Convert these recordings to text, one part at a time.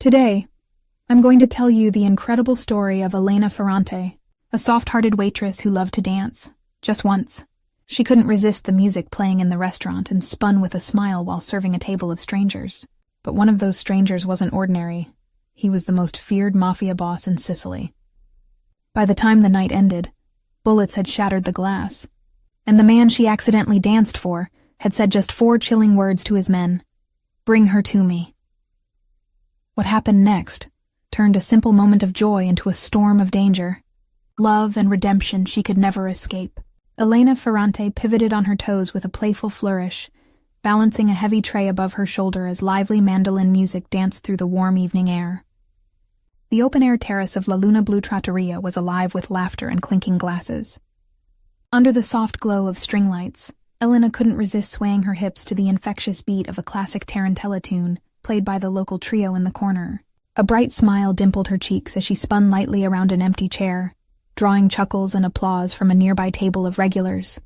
Today, I'm going to tell you the incredible story of Elena Ferrante, a soft-hearted waitress who loved to dance, just once. She couldn't resist the music playing in the restaurant and spun with a smile while serving a table of strangers. But one of those strangers wasn't ordinary. He was the most feared Mafia boss in Sicily. By the time the night ended, bullets had shattered the glass, and the man she accidentally danced for had said just 4 chilling words to his men: "Bring her to me." What happened next turned a simple moment of joy into a storm of danger. Love and redemption she could never escape. Elena Ferrante pivoted on her toes with a playful flourish, balancing a heavy tray above her shoulder as lively mandolin music danced through the warm evening air. The open-air terrace of La Luna Blu Trattoria was alive with laughter and clinking glasses. Under the soft glow of string lights, Elena couldn't resist swaying her hips to the infectious beat of a classic tarantella tune played by the local trio in the corner. A bright smile dimpled her cheeks as she spun lightly around an empty chair, drawing chuckles and applause from a nearby table of regulars.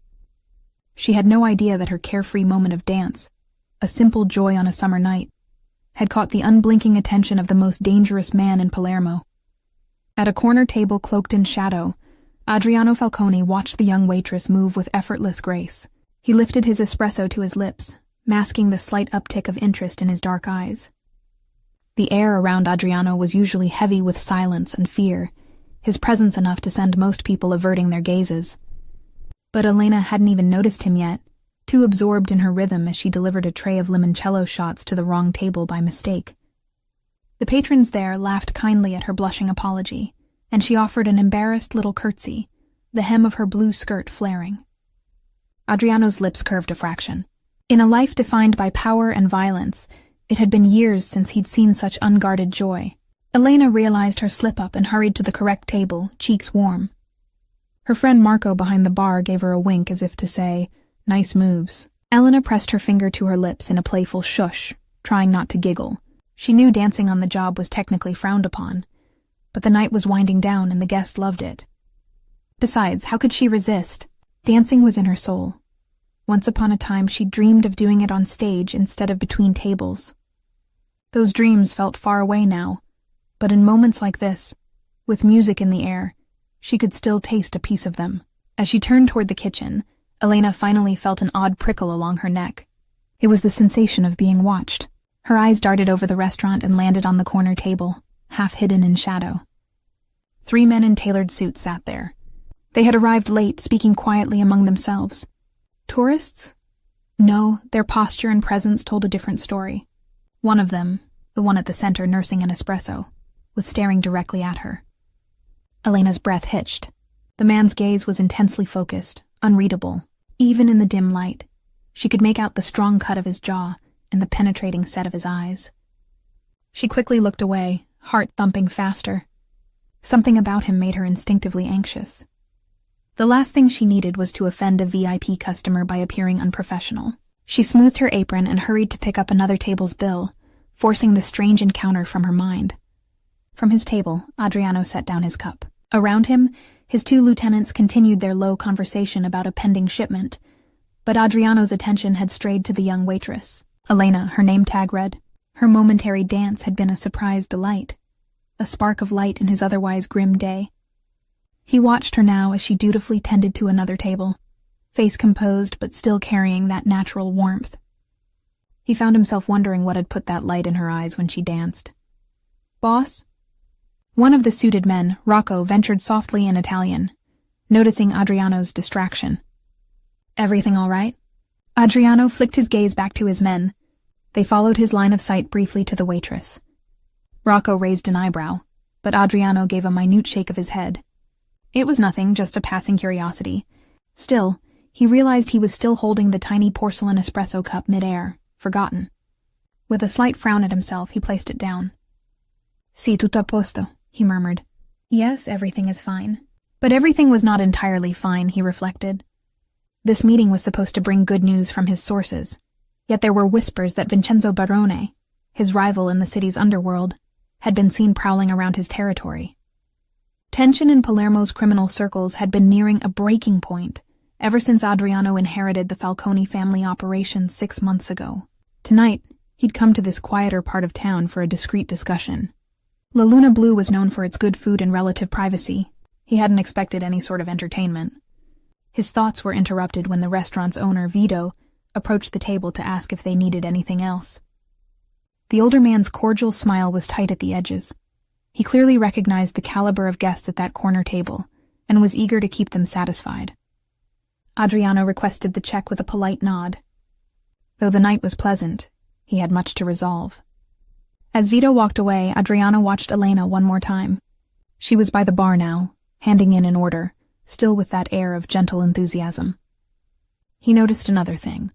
She had no idea that her carefree moment of dance, a simple joy on a summer night, had caught the unblinking attention of the most dangerous man in Palermo. At a corner table cloaked in shadow, Adriano Falcone watched the young waitress move with effortless grace. He lifted his espresso to his lips, masking the slight uptick of interest in his dark eyes. The air around Adriano was usually heavy with silence and fear, his presence enough to send most people averting their gazes. But Elena hadn't even noticed him yet, too absorbed in her rhythm as she delivered a tray of limoncello shots to the wrong table by mistake. The patrons there laughed kindly at her blushing apology, and she offered an embarrassed little curtsy, the hem of her blue skirt flaring. Adriano's lips curved a fraction. In a life defined by power and violence, it had been years since he'd seen such unguarded joy. Elena realized her slip-up and hurried to the correct table, cheeks warm. Her friend Marco behind the bar gave her a wink as if to say, "Nice moves." Elena pressed her finger to her lips in a playful shush, trying not to giggle. She knew dancing on the job was technically frowned upon, but the night was winding down and the guests loved it. Besides, how could she resist? Dancing was in her soul. Once upon a time, she dreamed of doing it on stage instead of between tables. Those dreams felt far away now, but in moments like this, with music in the air, she could still taste a piece of them. As she turned toward the kitchen, Elena finally felt an odd prickle along her neck. It was the sensation of being watched. Her eyes darted over the restaurant and landed on the corner table, half hidden in shadow. 3 men in tailored suits sat there. They had arrived late, speaking quietly among themselves. Tourists? No, their posture and presence told a different story. One of them, the one at the center nursing an espresso, was staring directly at her. Elena's breath hitched. The man's gaze was intensely focused, unreadable. Even in the dim light, she could make out the strong cut of his jaw and the penetrating set of his eyes. She quickly looked away, heart thumping faster. Something about him made her instinctively anxious. The last thing she needed was to offend a VIP customer by appearing unprofessional. She smoothed her apron and hurried to pick up another table's bill, forcing the strange encounter from her mind. From his table, Adriano set down his cup. Around him, his 2 lieutenants continued their low conversation about a pending shipment, but Adriano's attention had strayed to the young waitress. Elena, her name tag read. Her momentary dance had been a surprise delight, a spark of light in his otherwise grim day. He watched her now as she dutifully tended to another table, face composed but still carrying that natural warmth. He found himself wondering what had put that light in her eyes when she danced. "Boss?" One of the suited men, Rocco, ventured softly in Italian, noticing Adriano's distraction. "Everything all right?" Adriano flicked his gaze back to his men. They followed his line of sight briefly to the waitress. Rocco raised an eyebrow, but Adriano gave a minute shake of his head. It was nothing, just a passing curiosity. Still, he realized he was still holding the tiny porcelain espresso cup mid-air, forgotten. With a slight frown at himself, he placed it down. "Sì, tutto a posto," he murmured. Yes, everything is fine. But everything was not entirely fine, he reflected. This meeting was supposed to bring good news from his sources, yet there were whispers that Vincenzo Barone, his rival in the city's underworld, had been seen prowling around his territory. Tension in Palermo's criminal circles had been nearing a breaking point ever since Adriano inherited the Falcone family operations 6 months ago. Tonight, He'd come to this quieter part of town for a discreet discussion. La Luna Blue was known for its good food and relative privacy. He hadn't expected any sort of entertainment. His thoughts were interrupted when the restaurant's owner, Vito, approached the table to ask if they needed anything else. The older man's cordial smile was tight at the edges. He clearly recognized the caliber of guests at that corner table and was eager to keep them satisfied. Adriano requested the check with a polite nod. Though the night was pleasant, he had much to resolve. As Vito walked away, Adriano watched Elena one more time. She was by the bar now, handing in an order, still with that air of gentle enthusiasm. He noticed another thing.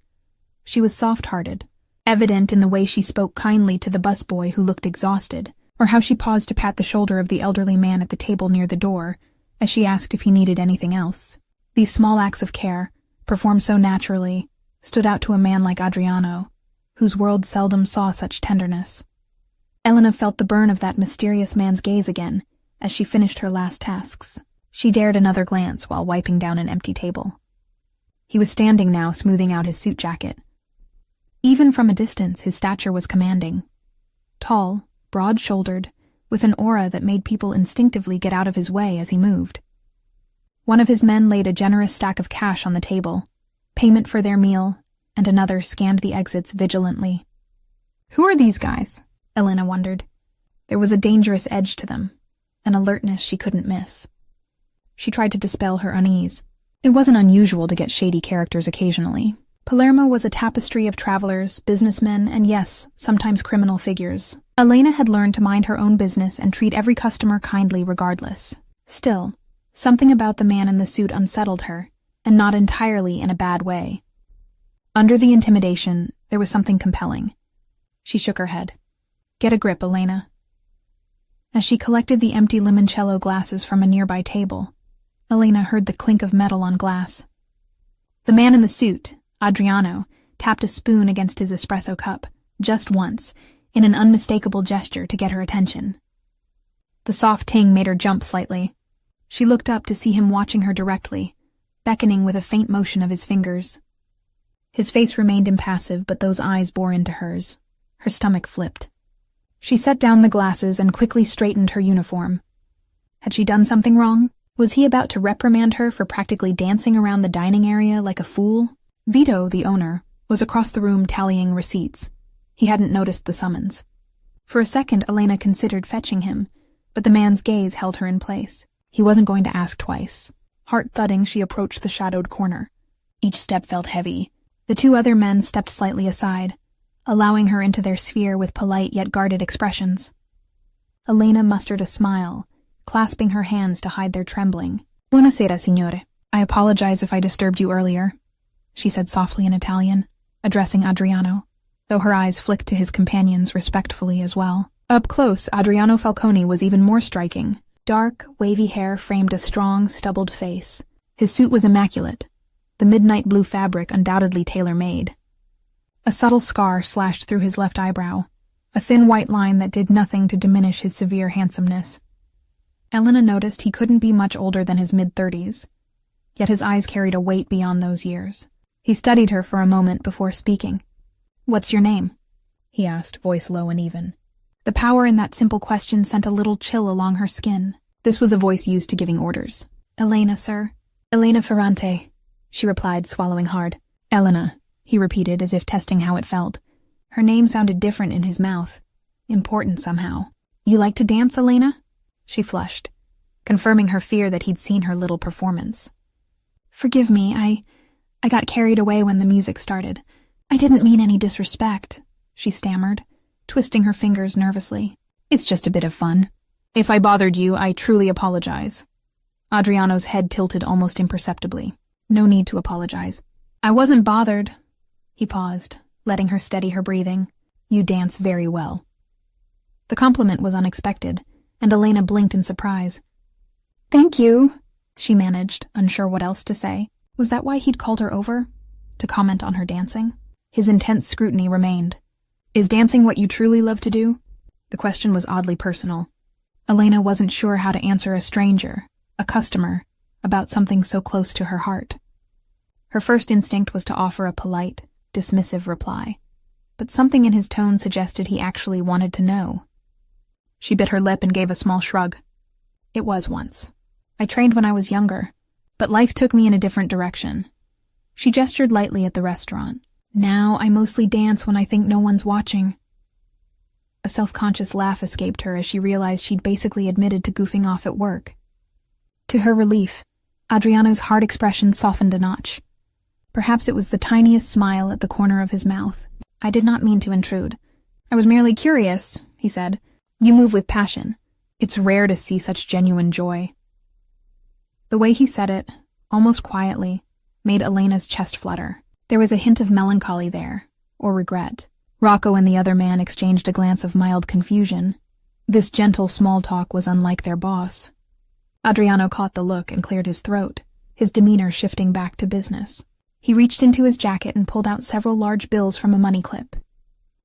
She was soft-hearted, evident in the way she spoke kindly to the busboy who looked exhausted, or how she paused to pat the shoulder of the elderly man at the table near the door, as she asked if he needed anything else. These small acts of care, performed so naturally, stood out to a man like Adriano, whose world seldom saw such tenderness. Elena felt the burn of that mysterious man's gaze again, as she finished her last tasks. She dared another glance while wiping down an empty table. He was standing now, smoothing out his suit jacket. Even from a distance, his stature was commanding. Tall, broad-shouldered, with an aura that made people instinctively get out of his way as he moved. One of his men laid a generous stack of cash on the table, payment for their meal, and another scanned the exits vigilantly. Who are these guys? Elena wondered. There was a dangerous edge to them, an alertness she couldn't miss. She tried to dispel her unease. It wasn't unusual to get shady characters occasionally. Palermo was a tapestry of travelers, businessmen, and yes, sometimes criminal figures. Elena had learned to mind her own business and treat every customer kindly regardless. Still, something about the man in the suit unsettled her, and not entirely in a bad way. Under the intimidation, there was something compelling. She shook her head. Get a grip, Elena. As she collected the empty limoncello glasses from a nearby table, Elena heard the clink of metal on glass. The man in the suit, Adriano, tapped a spoon against his espresso cup, just once, in an unmistakable gesture to get her attention. The soft ting made her jump slightly. She looked up to see him watching her directly, beckoning with a faint motion of his fingers. His face remained impassive, but those eyes bore into hers. Her stomach flipped. She set down the glasses and quickly straightened her uniform. Had she done something wrong? Was he about to reprimand her for practically dancing around the dining area like a fool? Vito, the owner, was across the room tallying receipts. He hadn't noticed the summons. For a second, Elena considered fetching him, but the man's gaze held her in place. He wasn't going to ask twice. Heart-thudding, she approached the shadowed corner. Each step felt heavy. The two other men stepped slightly aside, allowing her into their sphere with polite yet guarded expressions. Elena mustered a smile, clasping her hands to hide their trembling. Buonasera, signore. I apologize if I disturbed you earlier, she said softly in Italian, addressing Adriano, though her eyes flicked to his companions respectfully as well. Up close, Adriano Falcone was even more striking. Dark, wavy hair framed a strong, stubbled face. His suit was immaculate, the midnight blue fabric undoubtedly tailor-made. A subtle scar slashed through his left eyebrow, a thin white line that did nothing to diminish his severe handsomeness. Elena noticed he couldn't be much older than his mid-30s, yet his eyes carried a weight beyond those years. He studied her for a moment before speaking. "What's your name?" he asked, voice low and even. The power in that simple question sent a little chill along her skin. This was a voice used to giving orders. "Elena, sir. Elena Ferrante," she replied, swallowing hard. "Elena," he repeated, as if testing how it felt. Her name sounded different in his mouth. Important somehow. "You like to dance, Elena?" She flushed, confirming her fear that he'd seen her little performance. "Forgive me, I got carried away when the music started. I didn't mean any disrespect," she stammered, twisting her fingers nervously. "It's just a bit of fun. If I bothered you, I truly apologize." Adriano's head tilted almost imperceptibly. "No need to apologize." "I wasn't bothered." He paused, letting her steady her breathing. "You dance very well." The compliment was unexpected, and Elena blinked in surprise. "Thank you," she managed, unsure what else to say. Was that why he'd called her over? To comment on her dancing? His intense scrutiny remained. "Is dancing what you truly love to do?" The question was oddly personal. Elena wasn't sure how to answer a stranger, a customer, about something so close to her heart. Her first instinct was to offer a polite, dismissive reply. but something in his tone suggested he actually wanted to know. She bit her lip and gave a small shrug. It was once. I trained when I was younger, but life took me in a different direction. She gestured lightly at the restaurant. Now I mostly dance when I think no one's watching. A self-conscious laugh escaped her as she realized she'd basically admitted to goofing off at work. To her relief, Adriano's hard expression softened a notch. Perhaps it was the tiniest smile at the corner of his mouth. I did not mean to intrude. I was merely curious, he said. You move with passion. It's rare to see such genuine joy. The way he said it, almost quietly, made Elena's chest flutter. There was a hint of melancholy there, or regret. Rocco and the other man exchanged a glance of mild confusion. This gentle small talk was unlike their boss. Adriano caught the look and cleared his throat, his demeanor shifting back to business. He reached into his jacket and pulled out several large bills from a money clip.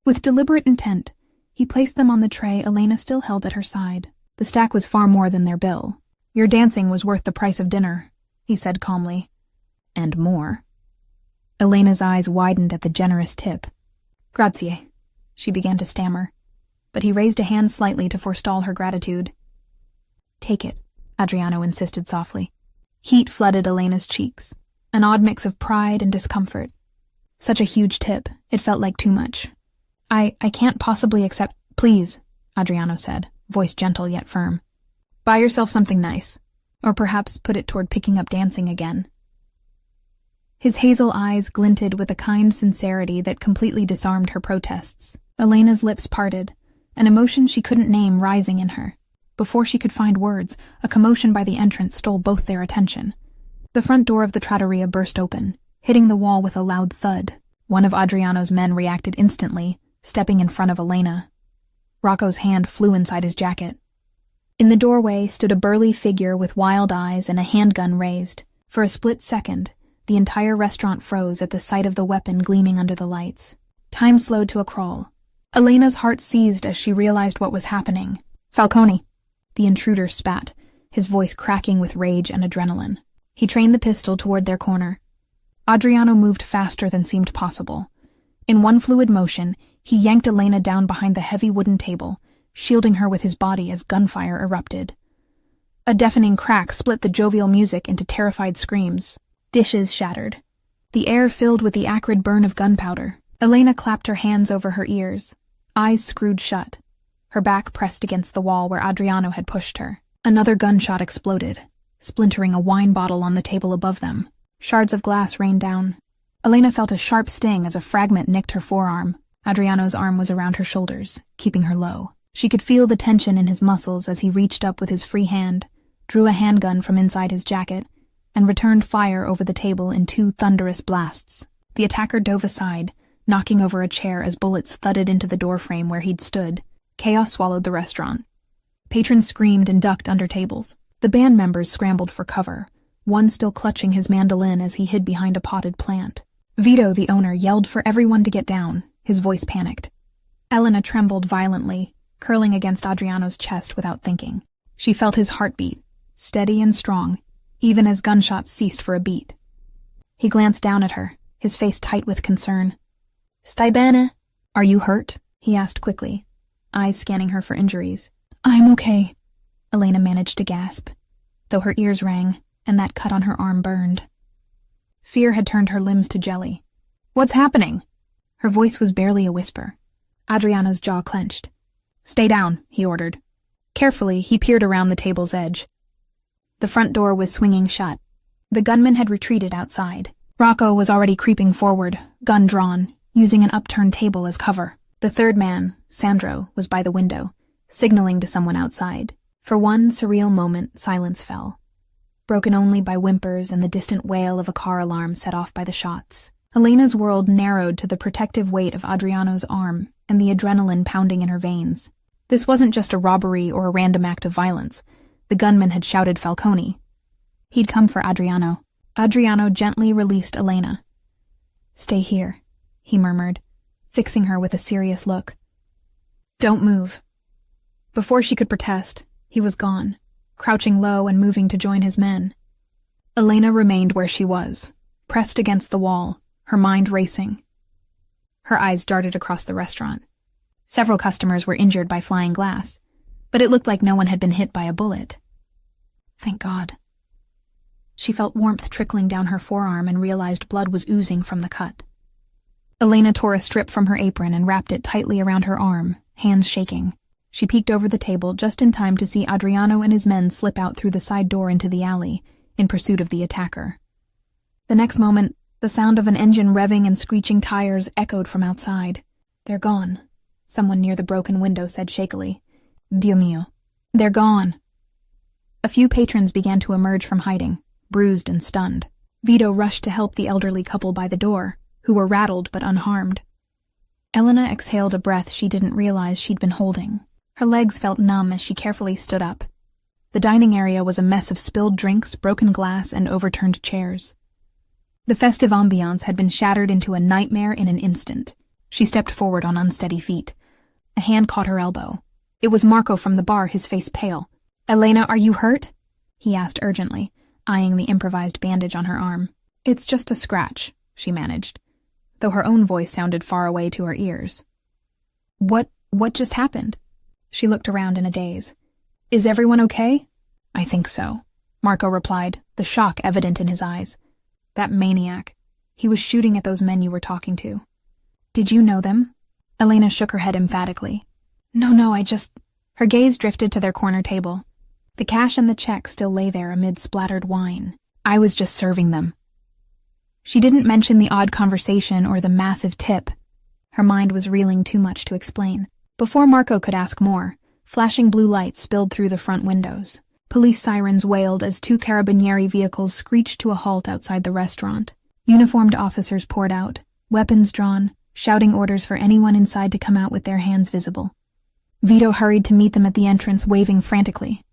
With deliberate intent, he placed them on the tray Elena still held at her side. The stack was far more than their bill. Your dancing was worth the price of dinner, he said calmly. And more. Elena's eyes widened at the generous tip. Grazie, she began to stammer, but he raised a hand slightly to forestall her gratitude. Take it, Adriano insisted softly. Heat flooded Elena's cheeks, an odd mix of pride and discomfort. Such a huge tip, it felt like too much. I can't possibly accept— Please, Adriano said, voice gentle yet firm. Buy yourself something nice, or perhaps put it toward picking up dancing again. His hazel eyes glinted with a kind sincerity that completely disarmed her protests. Elena's lips parted, an emotion she couldn't name rising in her. Before she could find words, a commotion by the entrance stole both their attention. The front door of the trattoria burst open, hitting the wall with a loud thud. One of Adriano's men reacted instantly, stepping in front of Elena. Rocco's hand flew inside his jacket. In the doorway stood a burly figure with wild eyes and a handgun raised. For a split second, the entire restaurant froze at the sight of the weapon gleaming under the lights. Time slowed to a crawl. Elena's heart seized as she realized what was happening. Falcone, the intruder spat, his voice cracking with rage and adrenaline. He trained the pistol toward their corner. Adriano moved faster than seemed possible. In one fluid motion, he yanked Elena down behind the heavy wooden table, shielding her with his body as gunfire erupted. A deafening crack split the jovial music into terrified screams. Dishes shattered. The air filled with the acrid burn of gunpowder. Elena clapped her hands over her ears, eyes screwed shut, her back pressed against the wall where Adriano had pushed her. Another gunshot exploded, splintering a wine bottle on the table above them. Shards of glass rained down. Elena felt a sharp sting as a fragment nicked her forearm. Adriano's arm was around her shoulders, keeping her low. She could feel the tension in his muscles as he reached up with his free hand, drew a handgun from inside his jacket, and returned fire over the table in 2 thunderous blasts. The attacker dove aside, knocking over a chair as bullets thudded into the doorframe where he'd stood. Chaos swallowed the restaurant. Patrons screamed and ducked under tables. The band members scrambled for cover, one still clutching his mandolin as he hid behind a potted plant. Vito, the owner, yelled for everyone to get down, his voice panicked. Elena trembled violently, curling against Adriano's chest without thinking. She felt his heartbeat, steady and strong, even as gunshots ceased for a beat. He glanced down at her, his face tight with concern. Stai bene? Are you hurt? He asked quickly, eyes scanning her for injuries. I'm okay, Elena managed to gasp, though her ears rang, and that cut on her arm burned. Fear had turned her limbs to jelly. What's happening? Her voice was barely a whisper. Adriano's jaw clenched. Stay down, he ordered. Carefully, he peered around the table's edge. The front door was swinging shut. The gunman had retreated outside. Rocco was already creeping forward, gun drawn, using an upturned table as cover. The third man, Sandro, was by the window, signaling to someone outside. For one surreal moment, silence fell, broken only by whimpers and the distant wail of a car alarm set off by the shots. Elena's world narrowed to the protective weight of Adriano's arm and the adrenaline pounding in her veins. This wasn't just a robbery or a random act of violence. The gunman had shouted Falcone. He'd come for Adriano. Adriano gently released Elena. Stay here, he murmured, fixing her with a serious look. Don't move. Before she could protest, he was gone, crouching low and moving to join his men. Elena remained where she was, pressed against the wall, her mind racing. Her eyes darted across the restaurant. Several customers were injured by flying glass, but it looked like no one had been hit by a bullet. Thank God. She felt warmth trickling down her forearm and realized blood was oozing from the cut. Elena tore a strip from her apron and wrapped it tightly around her arm, hands shaking. She peeked over the table just in time to see Adriano and his men slip out through the side door into the alley, in pursuit of the attacker. The next moment, the sound of an engine revving and screeching tires echoed from outside. "They're gone," someone near the broken window said shakily. "Dio mio. They're gone." A few patrons began to emerge from hiding, bruised and stunned. Vito rushed to help the elderly couple by the door, who were rattled but unharmed. Elena exhaled a breath she didn't realize she'd been holding. Her legs felt numb as she carefully stood up. The dining area was a mess of spilled drinks, broken glass, and overturned chairs. The festive ambiance had been shattered into a nightmare in an instant. She stepped forward on unsteady feet. A hand caught her elbow. It was Marco from the bar, his face pale. "Elena, are you hurt?" he asked urgently, eyeing the improvised bandage on her arm. "It's just a scratch," she managed, though her own voice sounded far away to her ears. What just happened?" She looked around in a daze. "Is everyone okay?" "I think so," Marco replied, the shock evident in his eyes. "That maniac. He was shooting at those men you were talking to." "Did you know them?" Elena shook her head emphatically. No, I just..." Her gaze drifted to their corner table. The cash and the check still lay there amid splattered wine. "I was just serving them." She didn't mention the odd conversation or the massive tip. Her mind was reeling too much to explain. Before Marco could ask more, flashing blue lights spilled through the front windows. Police sirens wailed as 2 carabinieri vehicles screeched to a halt outside the restaurant. Uniformed officers poured out, weapons drawn, shouting orders for anyone inside to come out with their hands visible. Vito hurried to meet them at the entrance, waving frantically.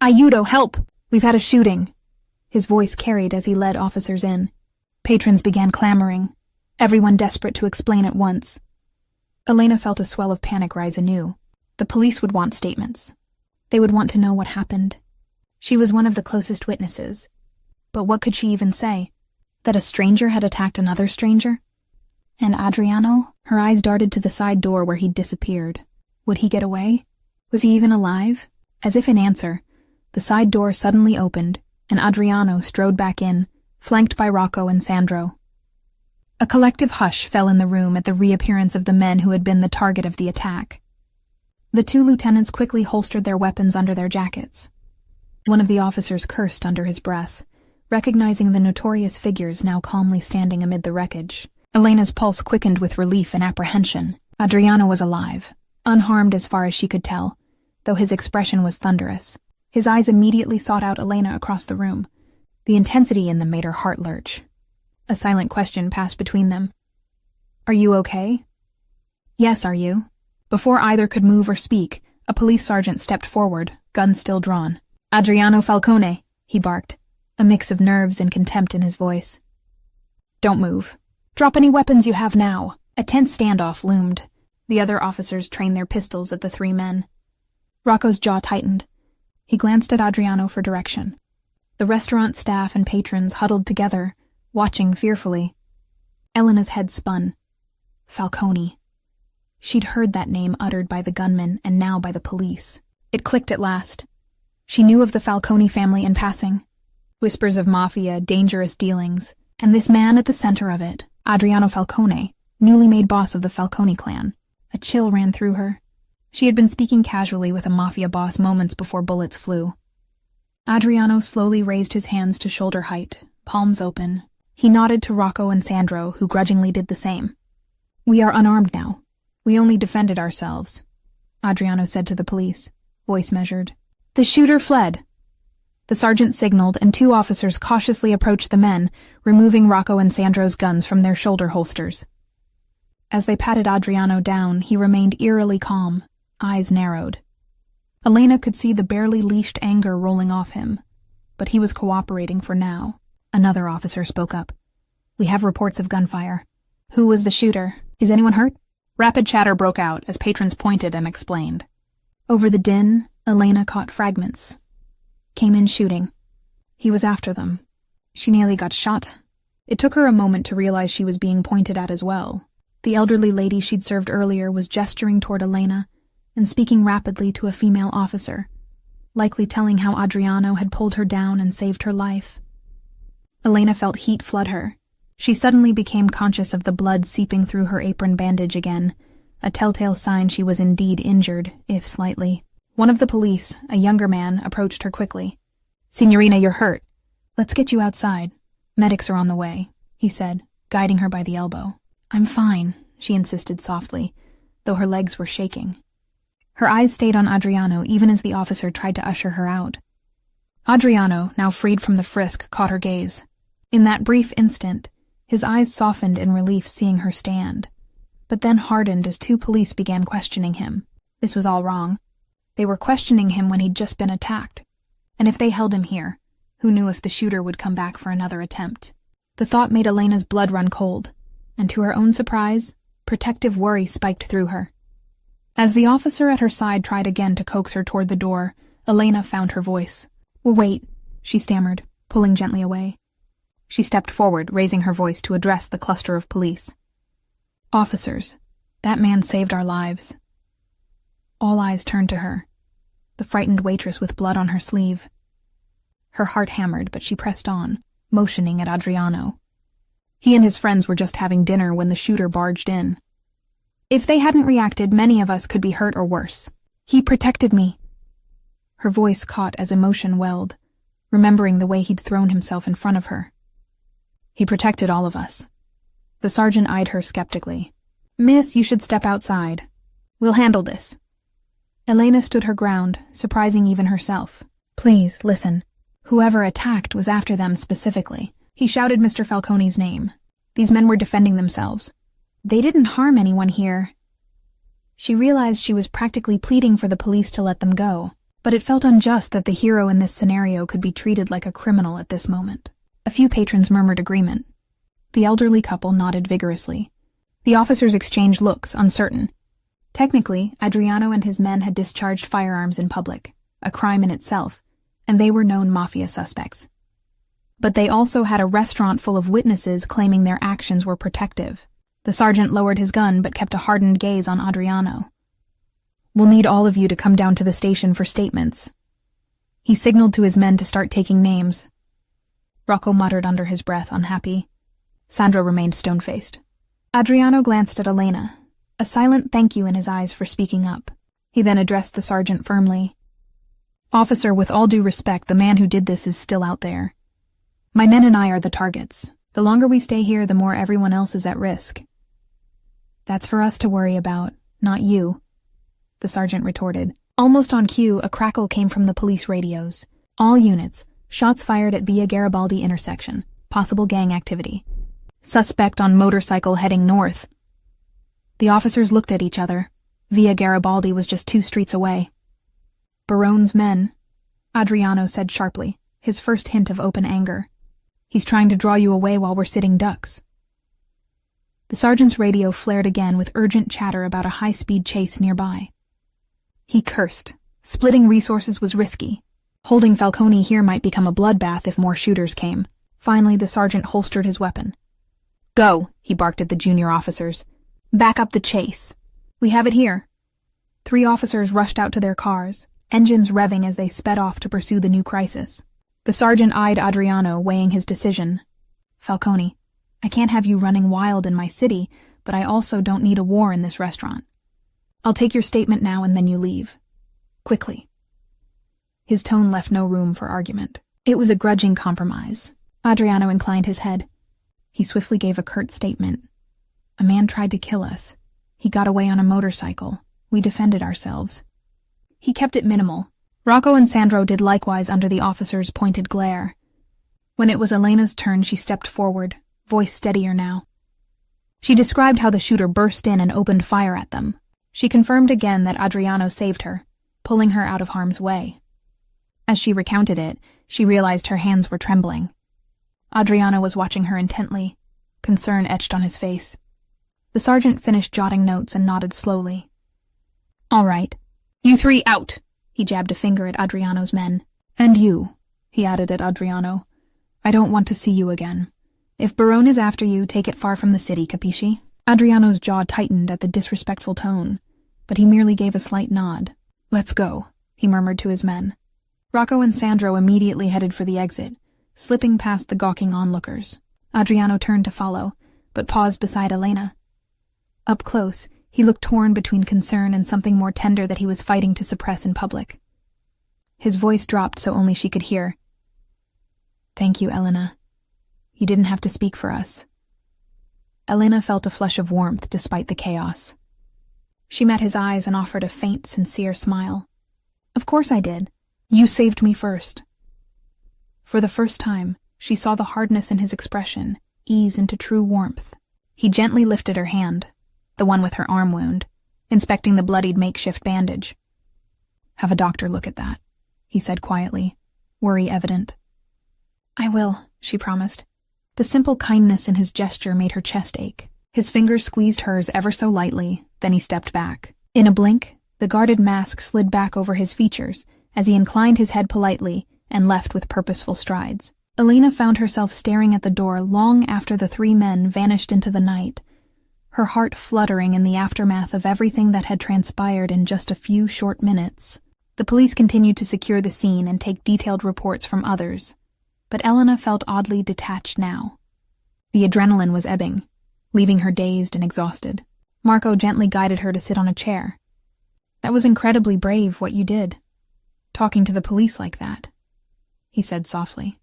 "Aiuto, help! We've had a shooting!" His voice carried as he led officers in. Patrons began clamoring, everyone desperate to explain at once. Elena felt a swell of panic rise anew. The police would want statements. They would want to know what happened. She was one of the closest witnesses. But what could she even say? That a stranger had attacked another stranger? And Adriano? Her eyes darted to the side door where he'd disappeared. Would he get away? Was he even alive? As if in answer, the side door suddenly opened, and Adriano strode back in, flanked by Rocco and Sandro. A collective hush fell in the room at the reappearance of the men who had been the target of the attack. The 2 lieutenants quickly holstered their weapons under their jackets. One of the officers cursed under his breath, recognizing the notorious figures now calmly standing amid the wreckage. Elena's pulse quickened with relief and apprehension. Adriano was alive, unharmed as far as she could tell, though his expression was thunderous. His eyes immediately sought out Elena across the room. The intensity in them made her heart lurch. A silent question passed between them. "Are you okay?" "Yes, are you?" Before either could move or speak, a police sergeant stepped forward, gun still drawn. "Adriano Falcone," he barked, a mix of nerves and contempt in his voice. "Don't move. Drop any weapons you have now." A tense standoff loomed. The other officers trained their pistols at the 3 men. Rocco's jaw tightened. He glanced at Adriano for direction. The restaurant staff and patrons huddled together, watching fearfully. Elena's head spun. Falcone. She'd heard that name uttered by the gunman and now by the police. It clicked at last. She knew of the Falcone family in passing. Whispers of mafia, dangerous dealings, and this man at the center of it, Adriano Falcone, newly made boss of the Falcone clan. A chill ran through her. She had been speaking casually with a mafia boss moments before bullets flew. Adriano slowly raised his hands to shoulder height, palms open. He nodded to Rocco and Sandro, who grudgingly did the same. "We are unarmed now. We only defended ourselves," Adriano said to the police, voice measured. "The shooter fled." The sergeant signaled, and 2 officers cautiously approached the men, removing Rocco and Sandro's guns from their shoulder holsters. As they patted Adriano down, he remained eerily calm, eyes narrowed. Elena could see the barely leashed anger rolling off him, but he was cooperating for now. Another officer spoke up. "We have reports of gunfire. Who was the shooter? Is anyone hurt?" Rapid chatter broke out as patrons pointed and explained. Over the din, Elena caught fragments. Came in shooting. He was after them. She nearly got shot. It took her a moment to realize she was being pointed at as well. The elderly lady she'd served earlier was gesturing toward Elena and speaking rapidly to a female officer, likely telling how Adriano had pulled her down and saved her life. Elena felt heat flood her. She suddenly became conscious of the blood seeping through her apron bandage again, a telltale sign she was indeed injured, if slightly. One of the police, a younger man, approached her quickly. "Signorina, you're hurt. Let's get you outside. Medics are on the way," he said, guiding her by the elbow. "I'm fine," she insisted softly, though her legs were shaking. Her eyes stayed on Adriano even as the officer tried to usher her out. Adriano, now freed from the frisk, caught her gaze. In that brief instant, his eyes softened in relief seeing her stand, but then hardened as two police began questioning him. This was all wrong. They were questioning him when he'd just been attacked. And if they held him here, who knew if the shooter would come back for another attempt? The thought made Elena's blood run cold, and to her own surprise, protective worry spiked through her. As the officer at her side tried again to coax her toward the door, Elena found her voice. "Well, wait," she stammered, pulling gently away. She stepped forward, raising her voice to address the cluster of police. "Officers, that man saved our lives." All eyes turned to her, the frightened waitress with blood on her sleeve. Her heart hammered, but she pressed on, motioning at Adriano. He and his friends were just having dinner when the shooter barged in. "If they hadn't reacted, many of us could be hurt or worse. He protected me." Her voice caught as emotion welled, remembering the way he'd thrown himself in front of her. "He protected all of us." The sergeant eyed her skeptically. "Miss, you should step outside. We'll handle this." Elena stood her ground, surprising even herself. "Please, listen. Whoever attacked was after them specifically." He shouted Mr. Falcone's name. "These men were defending themselves. They didn't harm anyone here." She realized she was practically pleading for the police to let them go, but it felt unjust that the hero in this scenario could be treated like a criminal at this moment. A few patrons murmured agreement. The elderly couple nodded vigorously. The officers exchanged looks, uncertain. Technically, Adriano and his men had discharged firearms in public, a crime in itself, and they were known Mafia suspects. But they also had a restaurant full of witnesses claiming their actions were protective. The sergeant lowered his gun but kept a hardened gaze on Adriano. "We'll need all of you to come down to the station for statements." He signaled to his men to start taking names. Rocco muttered under his breath, unhappy. Sandro remained stone-faced. Adriano glanced at Elena, a silent thank you in his eyes for speaking up. He then addressed the sergeant firmly. "Officer, with all due respect, the man who did this is still out there. My men and I are the targets. The longer we stay here, the more everyone else is at risk." "That's for us to worry about, not you," the sergeant retorted. Almost on cue, a crackle came from the police radios. "All units, shots fired at Via Garibaldi intersection. Possible gang activity. Suspect on motorcycle heading north." The officers looked at each other. Via Garibaldi was just 2 streets away. "Barone's men," Adriano said sharply, his first hint of open anger. "He's trying to draw you away while we're sitting ducks." The sergeant's radio flared again with urgent chatter about a high-speed chase nearby. He cursed. Splitting resources was risky. Holding Falcone here might become a bloodbath if more shooters came. Finally, the sergeant holstered his weapon. "Go," he barked at the junior officers. "Back up the chase. We have it here." 3 officers rushed out to their cars, engines revving as they sped off to pursue the new crisis. The sergeant eyed Adriano, weighing his decision. "Falcone, I can't have you running wild in my city, but I also don't need a war in this restaurant. I'll take your statement now and then you leave. Quickly." His tone left no room for argument. It was a grudging compromise. Adriano inclined his head. He swiftly gave a curt statement. "A man tried to kill us. He got away on a motorcycle. We defended ourselves." He kept it minimal. Rocco and Sandro did likewise under the officer's pointed glare. When it was Elena's turn, she stepped forward, voice steadier now. She described how the shooter burst in and opened fire at them. She confirmed again that Adriano saved her, pulling her out of harm's way. As she recounted it, she realized her hands were trembling. Adriano was watching her intently, concern etched on his face. The sergeant finished jotting notes and nodded slowly. "All right. You 3 out!" He jabbed a finger at Adriano's men. "And you," he added at Adriano. "I don't want to see you again. If Barone is after you, take it far from the city, capisci?" Adriano's jaw tightened at the disrespectful tone, but he merely gave a slight nod. "Let's go," he murmured to his men. Rocco and Sandro immediately headed for the exit, slipping past the gawking onlookers. Adriano turned to follow, but paused beside Elena. Up close, he looked torn between concern and something more tender that he was fighting to suppress in public. His voice dropped so only she could hear. "Thank you, Elena. You didn't have to speak for us." Elena felt a flush of warmth despite the chaos. She met his eyes and offered a faint, sincere smile. "Of course I did. You saved me first." For the first time, she saw the hardness in his expression ease into true warmth. He gently lifted her hand, the one with her arm wound, inspecting the bloodied makeshift bandage. "Have a doctor look at that," he said quietly, worry evident. "I will," she promised. The simple kindness in his gesture made her chest ache. His fingers squeezed hers ever so lightly, then he stepped back. In a blink, the guarded mask slid back over his features as he inclined his head politely and left with purposeful strides. Elena found herself staring at the door long after the three men vanished into the night, her heart fluttering in the aftermath of everything that had transpired in just a few short minutes. The police continued to secure the scene and take detailed reports from others, but Elena felt oddly detached now. The adrenaline was ebbing, leaving her dazed and exhausted. Marco gently guided her to sit on a chair. "That was incredibly brave, what you did. Talking to the police like that," he said softly.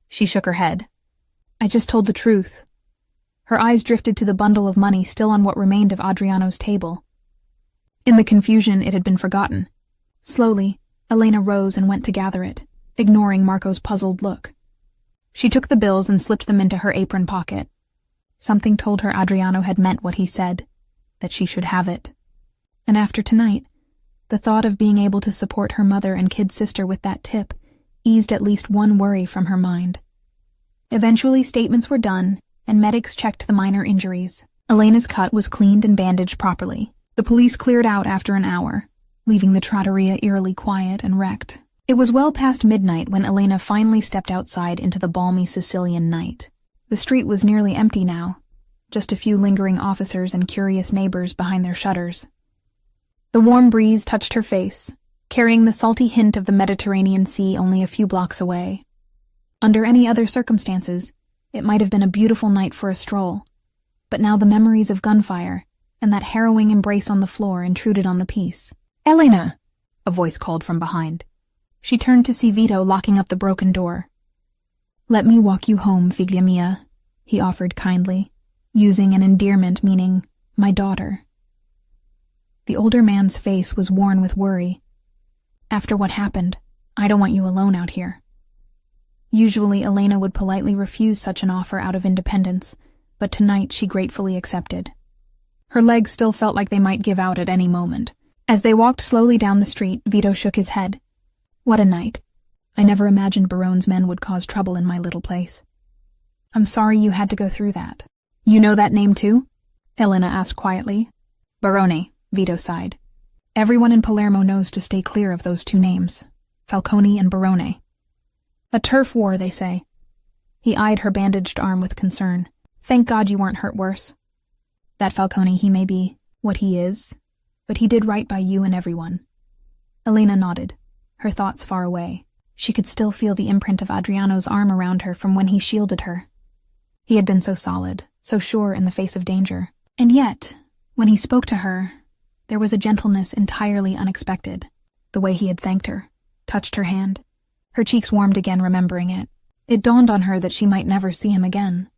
She shook her head. "I just told the truth." Her eyes drifted to the bundle of money still on what remained of Adriano's table. In the confusion, it had been forgotten. Slowly, Elena rose and went to gather it, ignoring Marco's puzzled look. She took the bills and slipped them into her apron pocket. Something told her Adriano had meant what he said, that she should have it. And after tonight, the thought of being able to support her mother and kid sister with that tip eased at least one worry from her mind. Eventually, statements were done, and medics checked the minor injuries. Elena's cut was cleaned and bandaged properly. The police cleared out after an hour, leaving the trattoria eerily quiet and wrecked. It was well past midnight when Elena finally stepped outside into the balmy Sicilian night. The street was nearly empty now, just a few lingering officers and curious neighbors behind their shutters. The warm breeze touched her face, carrying the salty hint of the Mediterranean Sea only a few blocks away. Under any other circumstances, it might have been a beautiful night for a stroll, but now the memories of gunfire and that harrowing embrace on the floor intruded on the peace. "Elena!" a voice called from behind. She turned to see Vito locking up the broken door. "Let me walk you home, figlia mia," he offered kindly, using an endearment meaning, "my daughter." The older man's face was worn with worry. "After what happened, I don't want you alone out here." Usually Elena would politely refuse such an offer out of independence, but tonight she gratefully accepted. Her legs still felt like they might give out at any moment. As they walked slowly down the street, Vito shook his head. "What a night. I never imagined Barone's men would cause trouble in my little place." "I'm sorry you had to go through that." "You know that name too?" Elena asked quietly. "Barone," Vito sighed. "Everyone in Palermo knows to stay clear of those two names, Falcone and Barone. A turf war, they say." He eyed her bandaged arm with concern. "Thank God you weren't hurt worse. That Falcone, he may be what he is, but he did right by you and everyone." Elena nodded, her thoughts far away. She could still feel the imprint of Adriano's arm around her from when he shielded her. He had been so solid, so sure in the face of danger. And yet, when he spoke to her, there was a gentleness entirely unexpected. The way he had thanked her, touched her hand. Her cheeks warmed again remembering it. It dawned on her that she might never see him again.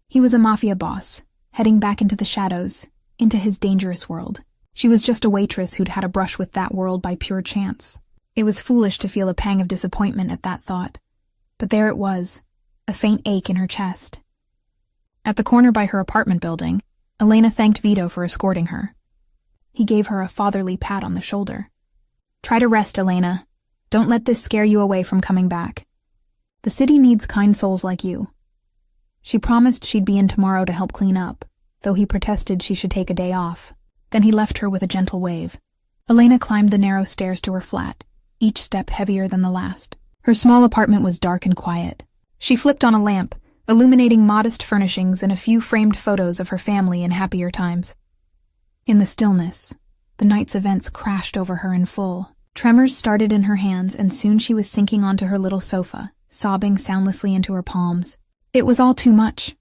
He was a Mafia boss, heading back into the shadows, into his dangerous world. She was just a waitress who'd had a brush with that world by pure chance. It was foolish to feel a pang of disappointment at that thought, but there it was, a faint ache in her chest. At the corner by her apartment building, Elena thanked Vito for escorting her. He gave her a fatherly pat on the shoulder. "Try to rest, Elena. Don't let this scare you away from coming back. The city needs kind souls like you." She promised she'd be in tomorrow to help clean up, though he protested she should take a day off. Then he left her with a gentle wave. Elena climbed the narrow stairs to her flat, each step heavier than the last. Her small apartment was dark and quiet. She flipped on a lamp, illuminating modest furnishings and a few framed photos of her family in happier times. In the stillness, the night's events crashed over her in full. Tremors started in her hands, and soon she was sinking onto her little sofa, sobbing soundlessly into her palms. It was all too much.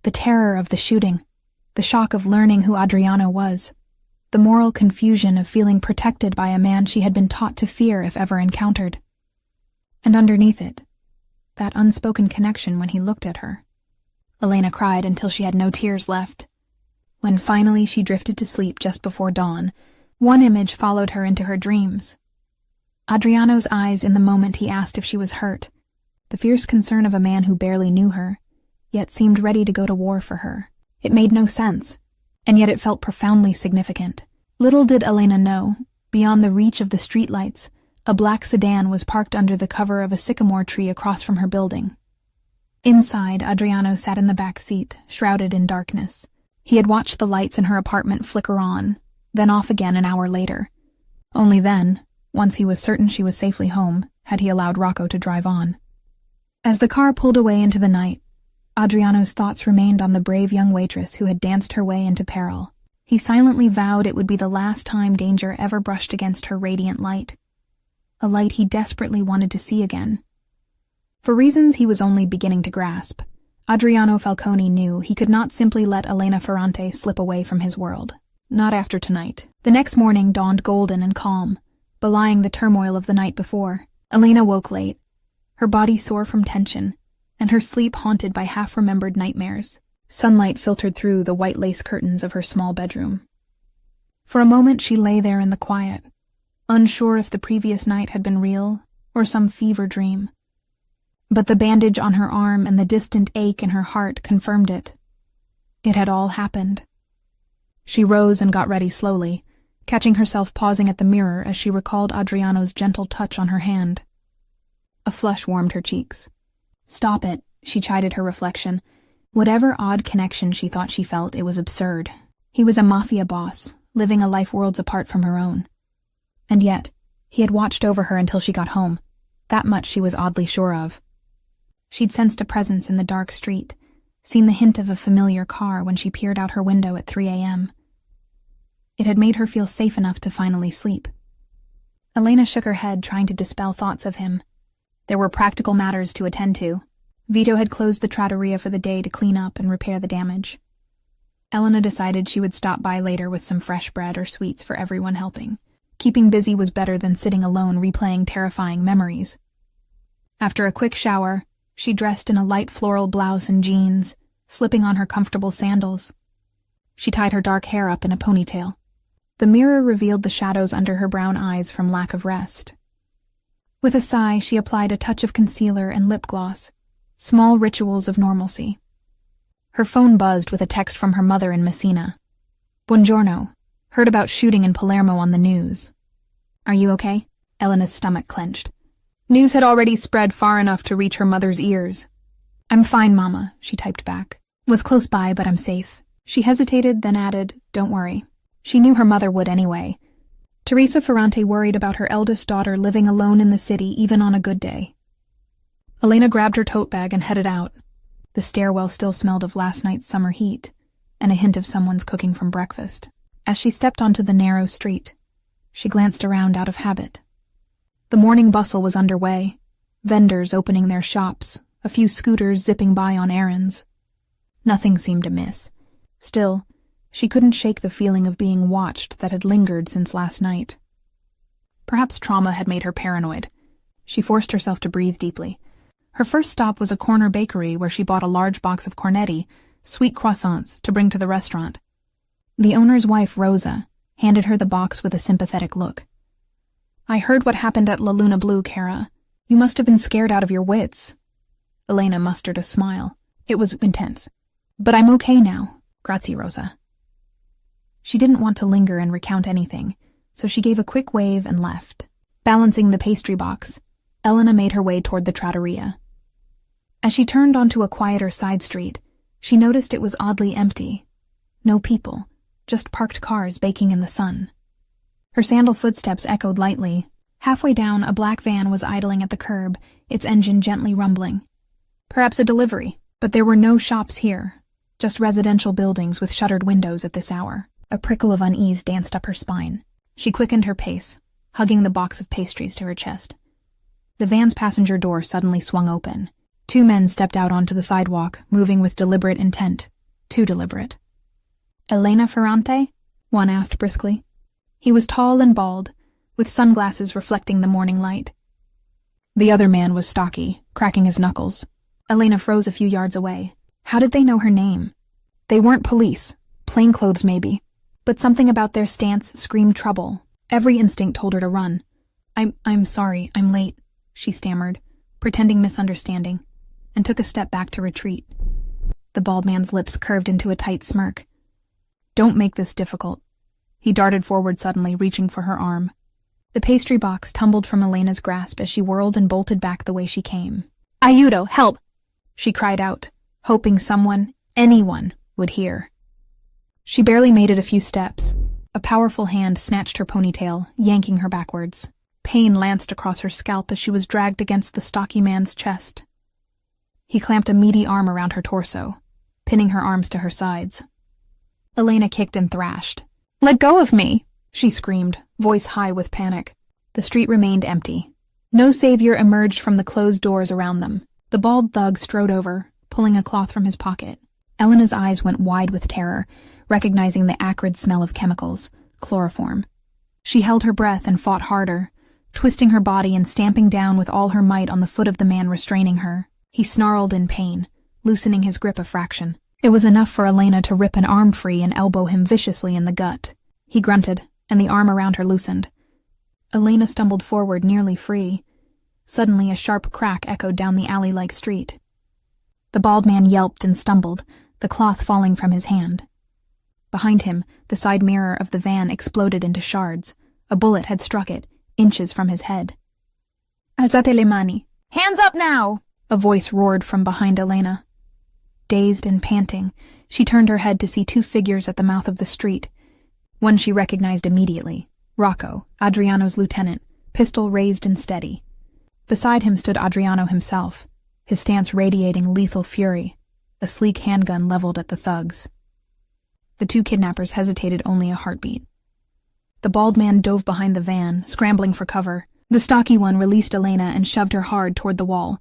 The terror of the shooting, the shock of learning who Adriano was, the moral confusion of feeling protected by a man she had been taught to fear if ever encountered. And underneath it, that unspoken connection when he looked at her. Elena cried until she had no tears left. When finally she drifted to sleep just before dawn, one image followed her into her dreams. Adriano's eyes in the moment he asked if she was hurt, the fierce concern of a man who barely knew her, yet seemed ready to go to war for her. It made no sense, and yet it felt profoundly significant. Little did Elena know, beyond the reach of the streetlights, a black sedan was parked under the cover of a sycamore tree across from her building. Inside, Adriano sat in the back seat, shrouded in darkness. He had watched the lights in her apartment flicker on, then off again an hour later. Only then, once he was certain she was safely home, had he allowed Rocco to drive on. As the car pulled away into the night, Adriano's thoughts remained on the brave young waitress who had danced her way into peril. He silently vowed it would be the last time danger ever brushed against her radiant light. A light he desperately wanted to see again. For reasons he was only beginning to grasp, Adriano Falcone knew he could not simply let Elena Ferrante slip away from his world. Not after tonight. The next morning dawned golden and calm, belying the turmoil of the night before. Elena woke late, her body sore from tension, and her sleep haunted by half-remembered nightmares. Sunlight filtered through the white lace curtains of her small bedroom. For a moment she lay there in the quiet, unsure if the previous night had been real or some fever dream. But the bandage on her arm and the distant ache in her heart confirmed it. It had all happened. She rose and got ready slowly, catching herself pausing at the mirror as she recalled Adriano's gentle touch on her hand. A flush warmed her cheeks. Stop it, she chided her reflection. Whatever odd connection she thought she felt, it was absurd. He was a Mafia boss, living a life worlds apart from her own. And yet, he had watched over her until she got home. That much she was oddly sure of. She'd sensed a presence in the dark street, seen the hint of a familiar car when she peered out her window at 3 a.m. It had made her feel safe enough to finally sleep. Elena shook her head, trying to dispel thoughts of him. There were practical matters to attend to. Vito had closed the trattoria for the day to clean up and repair the damage. Elena decided she would stop by later with some fresh bread or sweets for everyone helping. Keeping busy was better than sitting alone replaying terrifying memories. After a quick shower, she dressed in a light floral blouse and jeans, slipping on her comfortable sandals. She tied her dark hair up in a ponytail. The mirror revealed the shadows under her brown eyes from lack of rest. With a sigh, she applied a touch of concealer and lip gloss, small rituals of normalcy. Her phone buzzed with a text from her mother in Messina. Buongiorno. Heard about shooting in Palermo on the news. Are you okay? Elena's stomach clenched. News had already spread far enough to reach her mother's ears. I'm fine, Mama, she typed back. Was close by, but I'm safe. She hesitated, then added, don't worry. She knew her mother would anyway. Teresa Ferrante worried about her eldest daughter living alone in the city even on a good day. Elena grabbed her tote bag and headed out. The stairwell still smelled of last night's summer heat, and a hint of someone's cooking from breakfast. As she stepped onto the narrow street, she glanced around out of habit. The morning bustle was underway, vendors opening their shops, a few scooters zipping by on errands. Nothing seemed amiss. Still, she couldn't shake the feeling of being watched that had lingered since last night. Perhaps trauma had made her paranoid. She forced herself to breathe deeply. Her first stop was a corner bakery where she bought a large box of cornetti, sweet croissants, to bring to the restaurant. The owner's wife, Rosa, handed her the box with a sympathetic look. I heard what happened at La Luna Blue, Cara. You must have been scared out of your wits. Elena mustered a smile. It was intense. But I'm okay now. Grazie, Rosa. She didn't want to linger and recount anything, so she gave a quick wave and left. Balancing the pastry box, Elena made her way toward the trattoria. As she turned onto a quieter side street, she noticed it was oddly empty. No people, just parked cars baking in the sun. Her sandal footsteps echoed lightly. Halfway down, a black van was idling at the curb, its engine gently rumbling. Perhaps a delivery, But there were no shops here, just residential buildings with shuttered windows at this hour. A prickle of unease danced up her spine. She quickened her pace, hugging the box of pastries to her chest. The van's passenger door suddenly swung open. 2 men stepped out onto the sidewalk, moving with deliberate intent. Too deliberate. "Elena Ferrante?" one asked briskly. He was tall and bald, with sunglasses reflecting the morning light. The other man was stocky, cracking his knuckles. Elena froze a few yards away. How did they know her name? They weren't police. Plainclothes maybe. But something about their stance screamed trouble. Every instinct told her to run. I'm sorry, I'm late," she stammered, pretending misunderstanding, and took a step back to retreat. The bald man's lips curved into a tight smirk. "Don't make this difficult." He darted forward suddenly, reaching for her arm. The pastry box tumbled from Elena's grasp as she whirled and bolted back the way she came. "Ayudo, help!" she cried out, hoping someone, anyone, would hear. She barely made it a few steps. A powerful hand snatched her ponytail, yanking her backwards. Pain lanced across her scalp as she was dragged against the stocky man's chest. He clamped a meaty arm around her torso, pinning her arms to her sides. Elena kicked and thrashed. "Let go of me!" she screamed, voice high with panic. The street remained empty. No savior emerged from the closed doors around them. The bald thug strode over, pulling a cloth from his pocket. Elena's eyes went wide with terror, recognizing the acrid smell of chemicals, chloroform. She held her breath and fought harder, twisting her body and stamping down with all her might on the foot of the man restraining her. He snarled in pain, loosening his grip a fraction. It was enough for Elena to rip an arm free and elbow him viciously in the gut. He grunted, and the arm around her loosened. Elena stumbled forward, nearly free. Suddenly, a sharp crack echoed down the alley-like street. The bald man yelped and stumbled, the cloth falling from his hand. Behind him, the side mirror of the van exploded into shards. A bullet had struck it, inches from his head. "Alzate le mani! Hands up now!" a voice roared from behind Elena. Dazed and panting, she turned her head to see 2 figures at the mouth of the street. One she recognized immediately. Rocco, Adriano's lieutenant, pistol raised and steady. Beside him stood Adriano himself, his stance radiating lethal fury, a sleek handgun leveled at the thugs. The 2 kidnappers hesitated only a heartbeat. The bald man dove behind the van, scrambling for cover. The stocky one released Elena and shoved her hard toward the wall,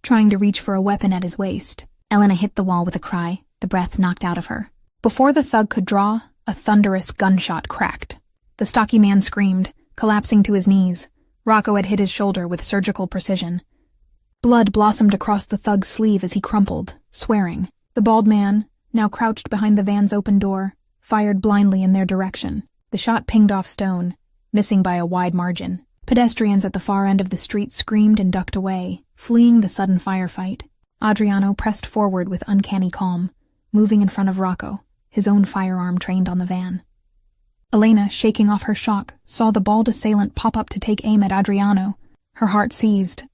trying to reach for a weapon at his waist. Elena hit the wall with a cry, the breath knocked out of her. Before the thug could draw, a thunderous gunshot cracked. The stocky man screamed, collapsing to his knees. Rocco had hit his shoulder with surgical precision. Blood blossomed across the thug's sleeve as he crumpled, swearing. The bald man, now crouched behind the van's open door, fired blindly in their direction. The shot pinged off stone, missing by a wide margin. Pedestrians at the far end of the street screamed and ducked away, fleeing the sudden firefight. Adriano pressed forward with uncanny calm, moving in front of Rocco, his own firearm trained on the van. Elena, shaking off her shock, saw the bald assailant pop up to take aim at Adriano. Her heart seized.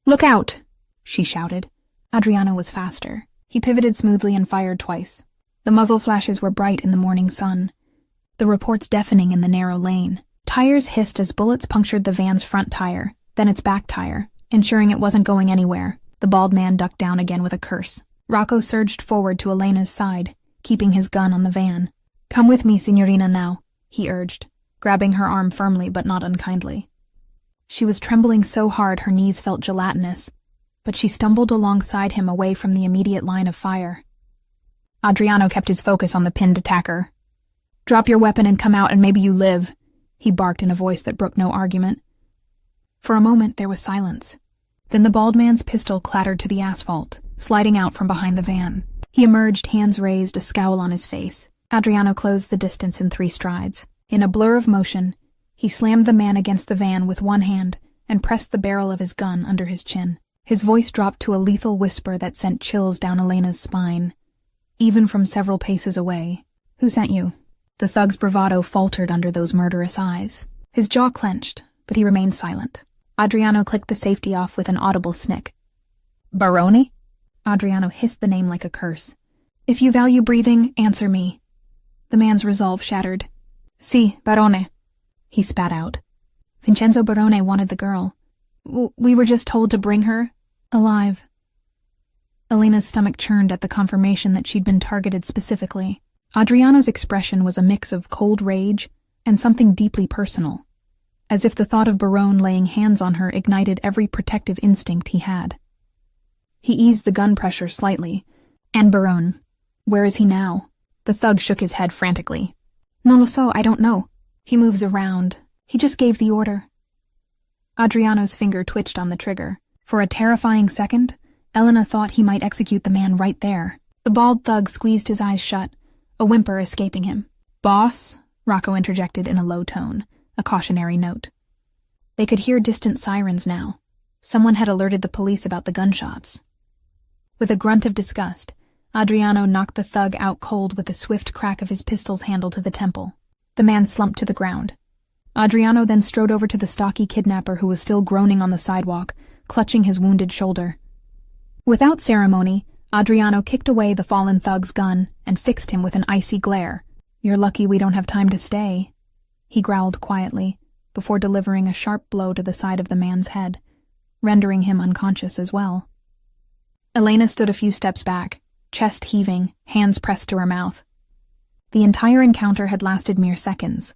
"Look out!" she shouted. Adriano was faster. He pivoted smoothly and fired twice. The muzzle flashes were bright in the morning sun, the reports deafening in the narrow lane. Tires hissed as bullets punctured the van's front tire, then its back tire, ensuring it wasn't going anywhere. The bald man ducked down again with a curse. Rocco surged forward to Elena's side, keeping his gun on the van. "Come with me, signorina, now," he urged, grabbing her arm firmly but not unkindly. She was trembling so hard her knees felt gelatinous, but she stumbled alongside him away from the immediate line of fire. Adriano kept his focus on the pinned attacker. "Drop your weapon and come out and maybe you live," he barked in a voice that brooked no argument. For a moment there was silence. Then the bald man's pistol clattered to the asphalt, sliding out from behind the van. He emerged, hands raised, a scowl on his face. Adriano closed the distance in 3 strides. In a blur of motion, he slammed the man against the van with one hand and pressed the barrel of his gun under his chin. His voice dropped to a lethal whisper that sent chills down Elena's spine. Even from several paces away. "Who sent you?" The thug's bravado faltered under those murderous eyes. His jaw clenched, but he remained silent. Adriano clicked the safety off with an audible snick. "Baroni?" Adriano hissed the name like a curse. "If you value breathing, answer me." The man's resolve shattered. "Si, Barone," he spat out. Vincenzo Barone wanted the girl. We were just told to bring her alive." Elena's stomach churned at the confirmation that she'd been targeted specifically. Adriano's expression was a mix of cold rage and something deeply personal, as if the thought of Barone laying hands on her ignited every protective instinct he had. He eased the gun pressure slightly. And Barone, where is he now? The thug shook his head frantically. Non lo so, I don't know. He moves around. He just gave the order. Adriano's finger twitched on the trigger. For a terrifying second, Elena thought he might execute the man right there. The bald thug squeezed his eyes shut, a whimper escaping him. Boss, Rocco interjected in a low tone, a cautionary note. They could hear distant sirens now. Someone had alerted the police about the gunshots. With a grunt of disgust, Adriano knocked the thug out cold with a swift crack of his pistol's handle to the temple. The man slumped to the ground. Adriano then strode over to the stocky kidnapper who was still groaning on the sidewalk, clutching his wounded shoulder. Without ceremony, Adriano kicked away the fallen thug's gun and fixed him with an icy glare. "You're lucky we don't have time to stay," he growled quietly, before delivering a sharp blow to the side of the man's head, rendering him unconscious as well. Elena stood a few steps back, chest heaving, hands pressed to her mouth. The entire encounter had lasted mere seconds,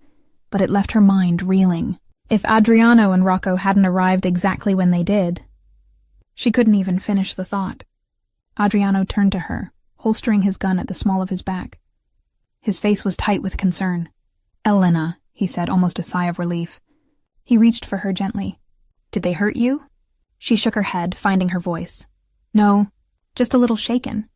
but it left her mind reeling. If Adriano and Rocco hadn't arrived exactly when they did, she couldn't even finish the thought. Adriano turned to her, holstering his gun at the small of his back. His face was tight with concern. "Elena," he said, almost a sigh of relief. He reached for her gently. "Did they hurt you?" She shook her head, finding her voice. "No, just a little shaken."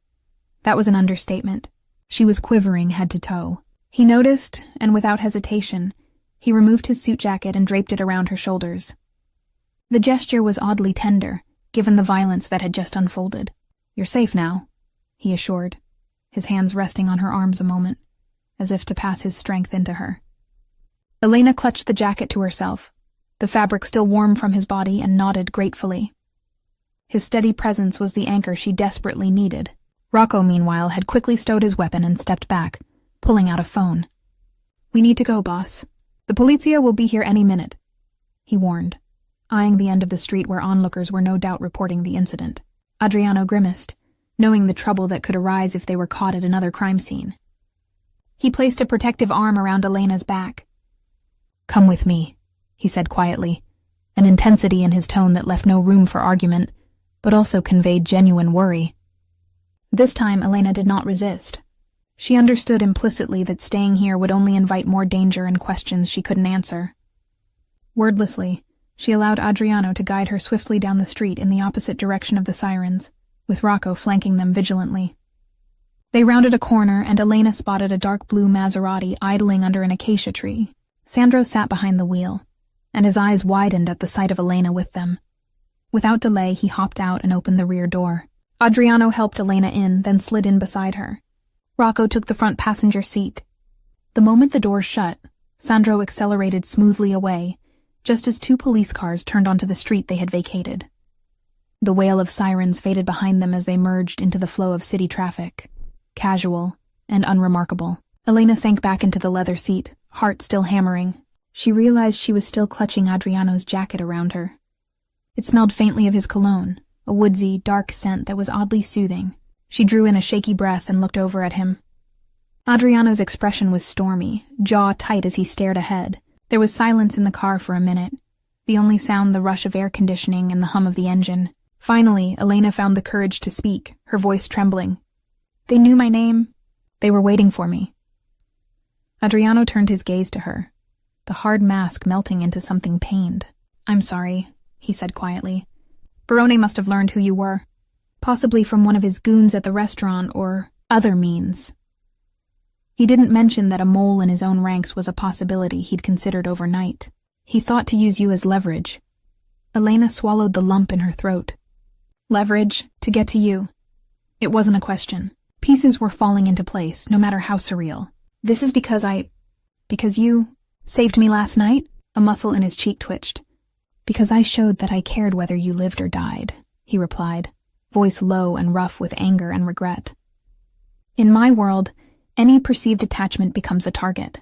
That was an understatement. She was quivering head to toe. He noticed, and without hesitation, he removed his suit jacket and draped it around her shoulders. The gesture was oddly tender, given the violence that had just unfolded. "You're safe now," he assured, his hands resting on her arms a moment, as if to pass his strength into her. Elena clutched the jacket to herself, the fabric still warm from his body, and nodded gratefully. His steady presence was the anchor she desperately needed. Rocco, meanwhile, had quickly stowed his weapon and stepped back, pulling out a phone. "We need to go, boss. The polizia will be here any minute," he warned, eyeing the end of the street where onlookers were no doubt reporting the incident. Adriano grimaced, knowing the trouble that could arise if they were caught at another crime scene. He placed a protective arm around Elena's back. "Come with me," he said quietly, an intensity in his tone that left no room for argument, but also conveyed genuine worry. This time Elena did not resist. She understood implicitly that staying here would only invite more danger and questions she couldn't answer. Wordlessly, she allowed Adriano to guide her swiftly down the street in the opposite direction of the sirens, with Rocco flanking them vigilantly. They rounded a corner and Elena spotted a dark blue Maserati idling under an acacia tree. Sandro sat behind the wheel, and his eyes widened at the sight of Elena with them. Without delay, he hopped out and opened the rear door. Adriano helped Elena in, then slid in beside her. Rocco took the front passenger seat. The moment the door shut, Sandro accelerated smoothly away, just as two police cars turned onto the street they had vacated. The wail of sirens faded behind them as they merged into the flow of city traffic, casual and unremarkable. Elena sank back into the leather seat, heart still hammering. She realized she was still clutching Adriano's jacket around her. It smelled faintly of his cologne, a woodsy, dark scent that was oddly soothing. She drew in a shaky breath and looked over at him. Adriano's expression was stormy, jaw tight as he stared ahead. There was silence in the car for a minute, the only sound the rush of air conditioning and the hum of the engine. Finally, Elena found the courage to speak, her voice trembling. "They knew my name. They were waiting for me." Adriano turned his gaze to her, the hard mask melting into something pained. "I'm sorry," he said quietly. "Barone must have learned who you were. Possibly from one of his goons at the restaurant or other means." He didn't mention that a mole in his own ranks was a possibility he'd considered overnight. He thought to use you as leverage. Elena swallowed the lump in her throat. "Leverage to get to you." It wasn't a question. Pieces were falling into place, no matter how surreal. "This is because you saved me last night?" A muscle in his cheek twitched. "Because I showed that I cared whether you lived or died," he replied, voice low and rough with anger and regret. "In my world, any perceived attachment becomes a target."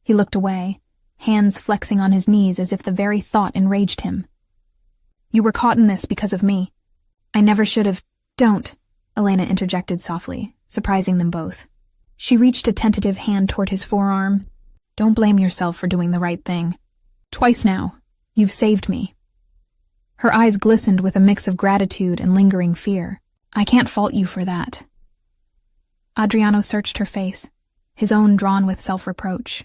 He looked away, hands flexing on his knees as if the very thought enraged him. "You were caught in this because of me. I never should have—" "Don't," Elena interjected softly, surprising them both. She reached a tentative hand toward his forearm. Don't blame yourself for doing the right thing. Twice now. You've saved me. Her eyes glistened with a mix of gratitude and lingering fear. I can't fault you for that. Adriano searched her face, his own drawn with self-reproach.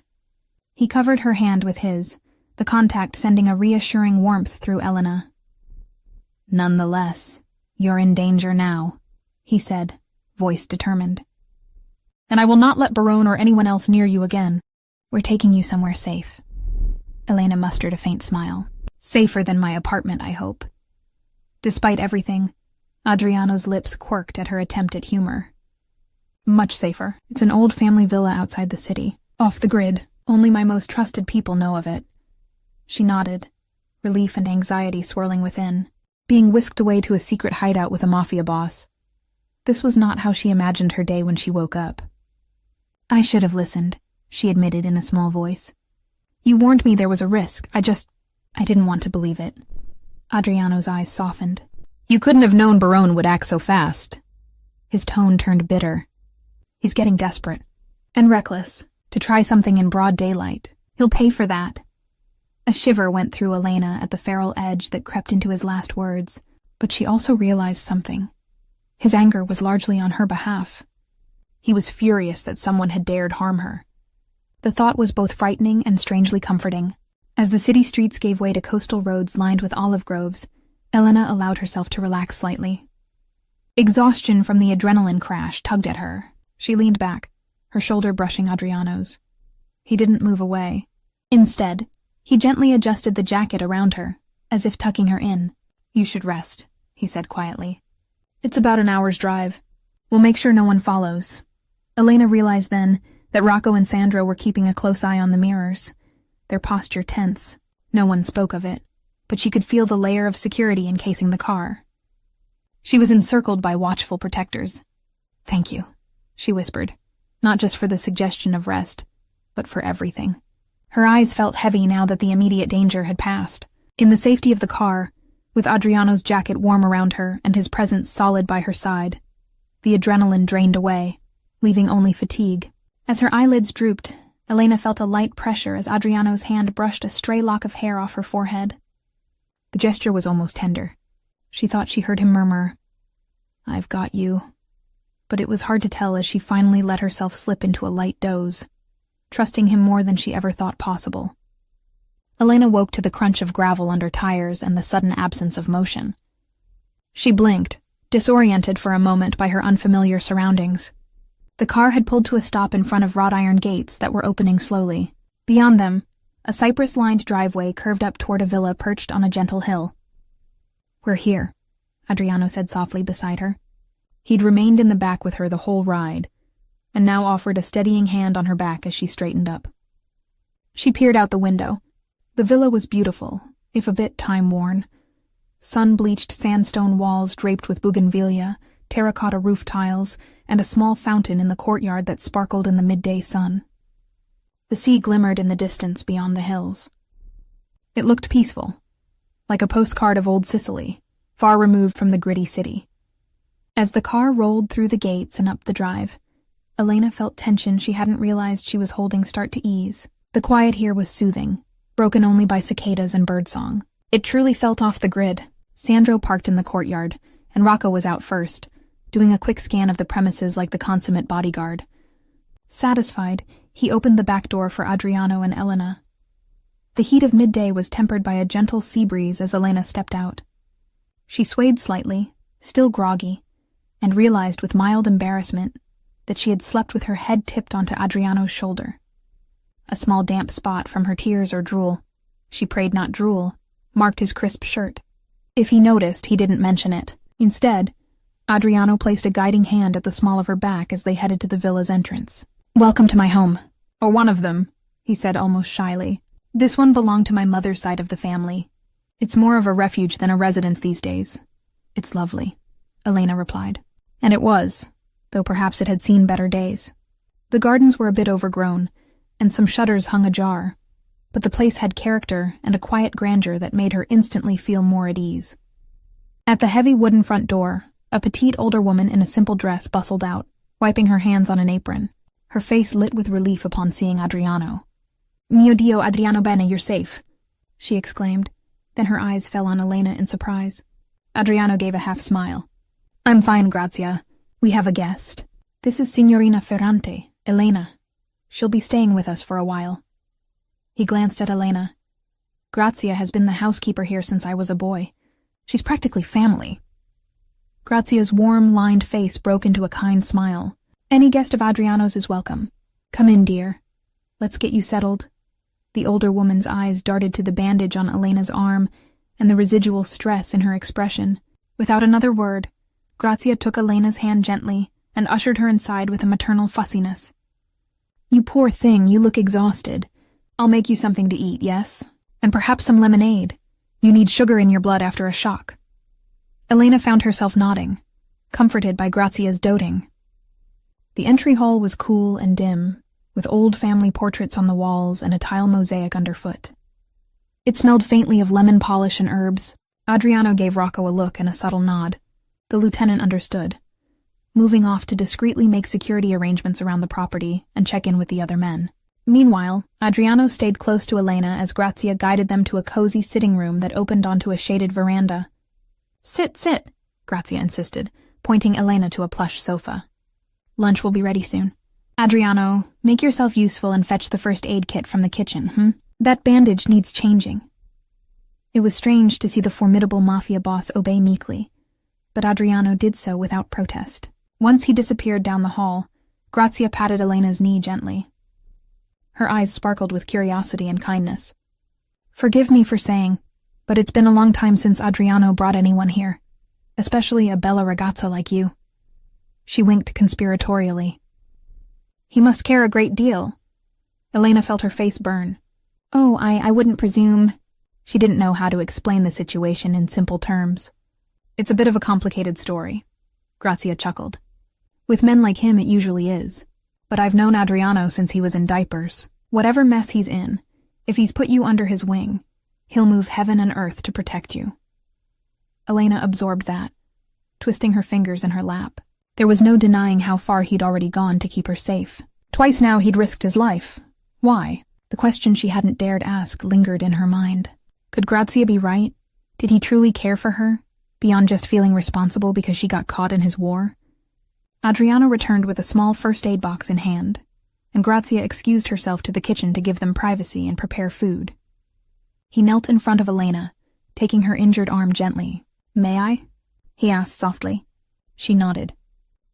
He covered her hand with his, the contact sending a reassuring warmth through Elena. Nonetheless, you're in danger now, he said, voice determined. And I will not let Barone or anyone else near you again. We're taking you somewhere safe. Elena mustered a faint smile. Safer than my apartment, I hope. Despite everything, Adriano's lips quirked at her attempt at humor. Much safer. It's an old family villa outside the city. Off the grid. Only my most trusted people know of it. She nodded, relief and anxiety swirling within, being whisked away to a secret hideout with a Mafia boss. This was not how she imagined her day when she woke up. I should have listened, she admitted in a small voice. You warned me there was a risk. I didn't want to believe it. Adriano's eyes softened. You couldn't have known Barone would act so fast. His tone turned bitter. He's getting desperate. And reckless. To try something in broad daylight. He'll pay for that. A shiver went through Elena at the feral edge that crept into his last words, but she also realized something. His anger was largely on her behalf. He was furious that someone had dared harm her. The thought was both frightening and strangely comforting. As the city streets gave way to coastal roads lined with olive groves, Elena allowed herself to relax slightly. Exhaustion from the adrenaline crash tugged at her. She leaned back, her shoulder brushing Adriano's. He didn't move away. Instead, he gently adjusted the jacket around her, as if tucking her in. You should rest, he said quietly. It's about an hour's drive. We'll make sure no one follows. Elena realized then that Rocco and Sandro were keeping a close eye on the mirrors, their posture tense. No one spoke of it, but she could feel the layer of security encasing the car. She was encircled by watchful protectors. Thank you, she whispered, not just for the suggestion of rest, but for everything. Her eyes felt heavy now that the immediate danger had passed. In the safety of the car, with Adriano's jacket warm around her and his presence solid by her side, the adrenaline drained away, leaving only fatigue. As her eyelids drooped, Elena felt a light pressure as Adriano's hand brushed a stray lock of hair off her forehead. The gesture was almost tender. She thought she heard him murmur, I've got you. But it was hard to tell as she finally let herself slip into a light doze, trusting him more than she ever thought possible. Elena woke to the crunch of gravel under tires and the sudden absence of motion. She blinked, disoriented for a moment by her unfamiliar surroundings. The car had pulled to a stop in front of wrought iron gates that were opening slowly. Beyond them, a cypress-lined driveway curved up toward a villa perched on a gentle hill. We're here, Adriano said softly beside her. He'd remained in the back with her the whole ride, and now offered a steadying hand on her back as she straightened up. She peered out the window. The villa was beautiful, if a bit time-worn. Sun-bleached sandstone walls draped with bougainvillea, terracotta roof tiles, and a small fountain in the courtyard that sparkled in the midday sun. The sea glimmered in the distance beyond the hills. It looked peaceful, like a postcard of old Sicily, far removed from the gritty city. As the car rolled through the gates and up the drive, Elena felt tension she hadn't realized she was holding start to ease. The quiet here was soothing, broken only by cicadas and birdsong. It truly felt off the grid. Sandro parked in the courtyard, and Rocco was out first, doing a quick scan of the premises like the consummate bodyguard. Satisfied, he opened the back door for Adriano and Elena. The heat of midday was tempered by a gentle sea breeze as Elena stepped out. She swayed slightly, still groggy, and realized with mild embarrassment that she had slept with her head tipped onto Adriano's shoulder. A small damp spot from her tears or drool, she prayed not drool, marked his crisp shirt. If he noticed, he didn't mention it. Instead, Adriano placed a guiding hand at the small of her back as they headed to the villa's entrance. Welcome to my home. Or one of them, he said almost shyly. This one belonged to my mother's side of the family. It's more of a refuge than a residence these days. It's lovely, Elena replied. And it was, though perhaps it had seen better days. The gardens were a bit overgrown, and some shutters hung ajar, but the place had character and a quiet grandeur that made her instantly feel more at ease. At the heavy wooden front door, A petite older woman in a simple dress bustled out, wiping her hands on an apron, her face lit with relief upon seeing Adriano. "Mio Dio, Adriano bene, you're safe," she exclaimed. Then her eyes fell on Elena in surprise. Adriano gave a half smile. "I'm fine, Grazia. We have a guest. This is Signorina Ferrante, Elena. She'll be staying with us for a while." He glanced at Elena. "Grazia has been the housekeeper here since I was a boy. She's practically family." Grazia's warm, lined face broke into a kind smile. "Any guest of Adriano's is welcome. Come in, dear. Let's get you settled." The older woman's eyes darted to the bandage on Elena's arm and the residual stress in her expression. Without another word, Grazia took Elena's hand gently and ushered her inside with a maternal fussiness. "You poor thing, you look exhausted. I'll make you something to eat, yes? And perhaps some lemonade. You need sugar in your blood after a shock." Elena found herself nodding, comforted by Grazia's doting. The entry hall was cool and dim, with old family portraits on the walls and a tile mosaic underfoot. It smelled faintly of lemon polish and herbs. Adriano gave Rocco a look and a subtle nod. The lieutenant understood, moving off to discreetly make security arrangements around the property and check in with the other men. Meanwhile, Adriano stayed close to Elena as Grazia guided them to a cozy sitting room that opened onto a shaded veranda. "Sit, sit," Grazia insisted, pointing Elena to a plush sofa. "Lunch will be ready soon. Adriano, make yourself useful and fetch the first aid kit from the kitchen, That bandage needs changing." It was strange to see the formidable Mafia boss obey meekly, but Adriano did so without protest. Once he disappeared down the hall, Grazia patted Elena's knee gently. Her eyes sparkled with curiosity and kindness. "Forgive me for saying, but it's been a long time since Adriano brought anyone here, especially a bella ragazza like you." She winked conspiratorially. "He must care a great deal." Elena felt her face burn. "Oh, I wouldn't presume." She didn't know how to explain the situation in simple terms. "It's a bit of a complicated story," Grazia chuckled. "With men like him it usually is. But I've known Adriano since he was in diapers. Whatever mess he's in, if he's put you under his wing, he'll move heaven and earth to protect you." Elena absorbed that, twisting her fingers in her lap. There was no denying how far he'd already gone to keep her safe. Twice now he'd risked his life. Why? The question she hadn't dared ask lingered in her mind. Could Grazia be right? Did he truly care for her, beyond just feeling responsible because she got caught in his war? Adriano returned with a small first aid box in hand, and Grazia excused herself to the kitchen to give them privacy and prepare food. He knelt in front of Elena, taking her injured arm gently. "May I?" he asked softly. She nodded.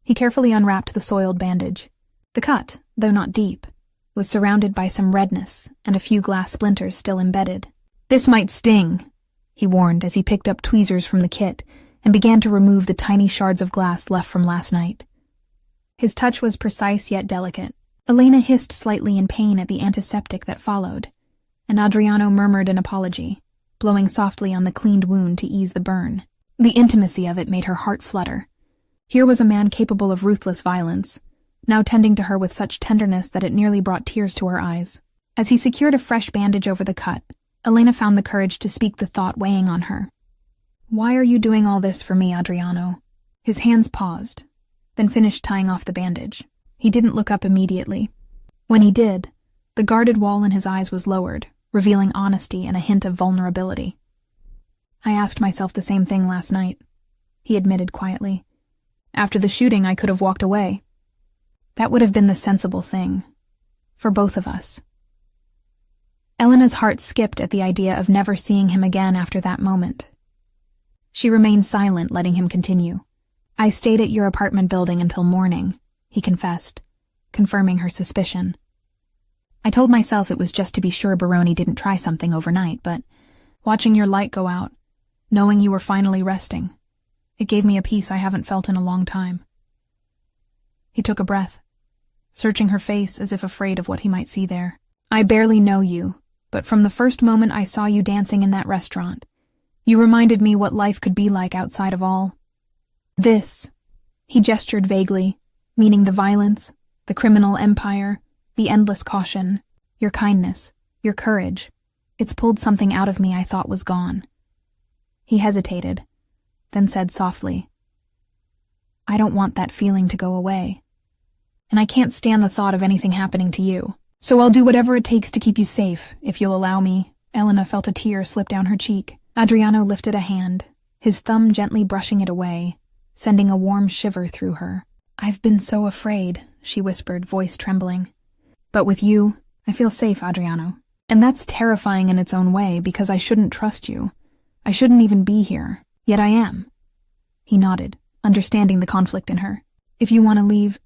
He carefully unwrapped the soiled bandage. The cut, though not deep, was surrounded by some redness and a few glass splinters still embedded. "This might sting," he warned as he picked up tweezers from the kit and began to remove the tiny shards of glass left from last night. His touch was precise yet delicate. Elena hissed slightly in pain at the antiseptic that followed, and Adriano murmured an apology, blowing softly on the cleaned wound to ease the burn. The intimacy of it made her heart flutter. Here was a man capable of ruthless violence, now tending to her with such tenderness that it nearly brought tears to her eyes. As he secured a fresh bandage over the cut, Elena found the courage to speak the thought weighing on her. "Why are you doing all this for me, Adriano?" His hands paused, then finished tying off the bandage. He didn't look up immediately. When he did, the guarded wall in his eyes was lowered, revealing honesty and a hint of vulnerability. "I asked myself the same thing last night," he admitted quietly. "After the shooting, I could have walked away. That would have been the sensible thing. For both of us." Elena's heart skipped at the idea of never seeing him again after that moment. She remained silent, letting him continue. "I stayed at your apartment building until morning," he confessed, confirming her suspicion. "I told myself it was just to be sure Baroni didn't try something overnight, but watching your light go out, knowing you were finally resting, it gave me a peace I haven't felt in a long time." He took a breath, searching her face as if afraid of what he might see there. "I barely know you, but from the first moment I saw you dancing in that restaurant, you reminded me what life could be like outside of all this." He gestured vaguely, meaning the violence, the criminal empire, the endless caution, your kindness, your courage. "It's pulled something out of me I thought was gone." He hesitated, then said softly, I don't want that feeling to go away. And I can't stand the thought of anything happening to you. So I'll do whatever it takes to keep you safe, if you'll allow me." Elena felt a tear slip down her cheek. Adriano lifted a hand, his thumb gently brushing it away, sending a warm shiver through her. "I've been so afraid," she whispered, voice trembling. "But with you, I feel safe, Adriano. And that's terrifying in its own way, because I shouldn't trust you. I shouldn't even be here. Yet I am." He nodded, understanding the conflict in her. "If you want to leave—"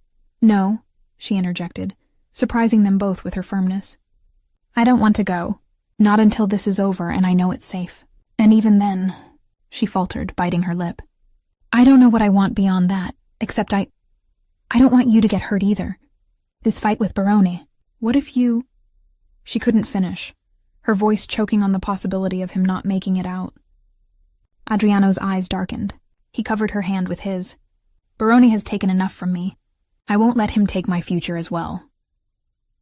"No," she interjected, surprising them both with her firmness. "I don't want to go. Not until this is over and I know it's safe. And even then," she faltered, biting her lip. "I don't know what I want beyond that, except I don't want you to get hurt either. This fight with Barone, what if you—" She couldn't finish, her voice choking on the possibility of him not making it out. Adriano's eyes darkened. He covered her hand with his. "Barone has taken enough from me. I won't let him take my future as well."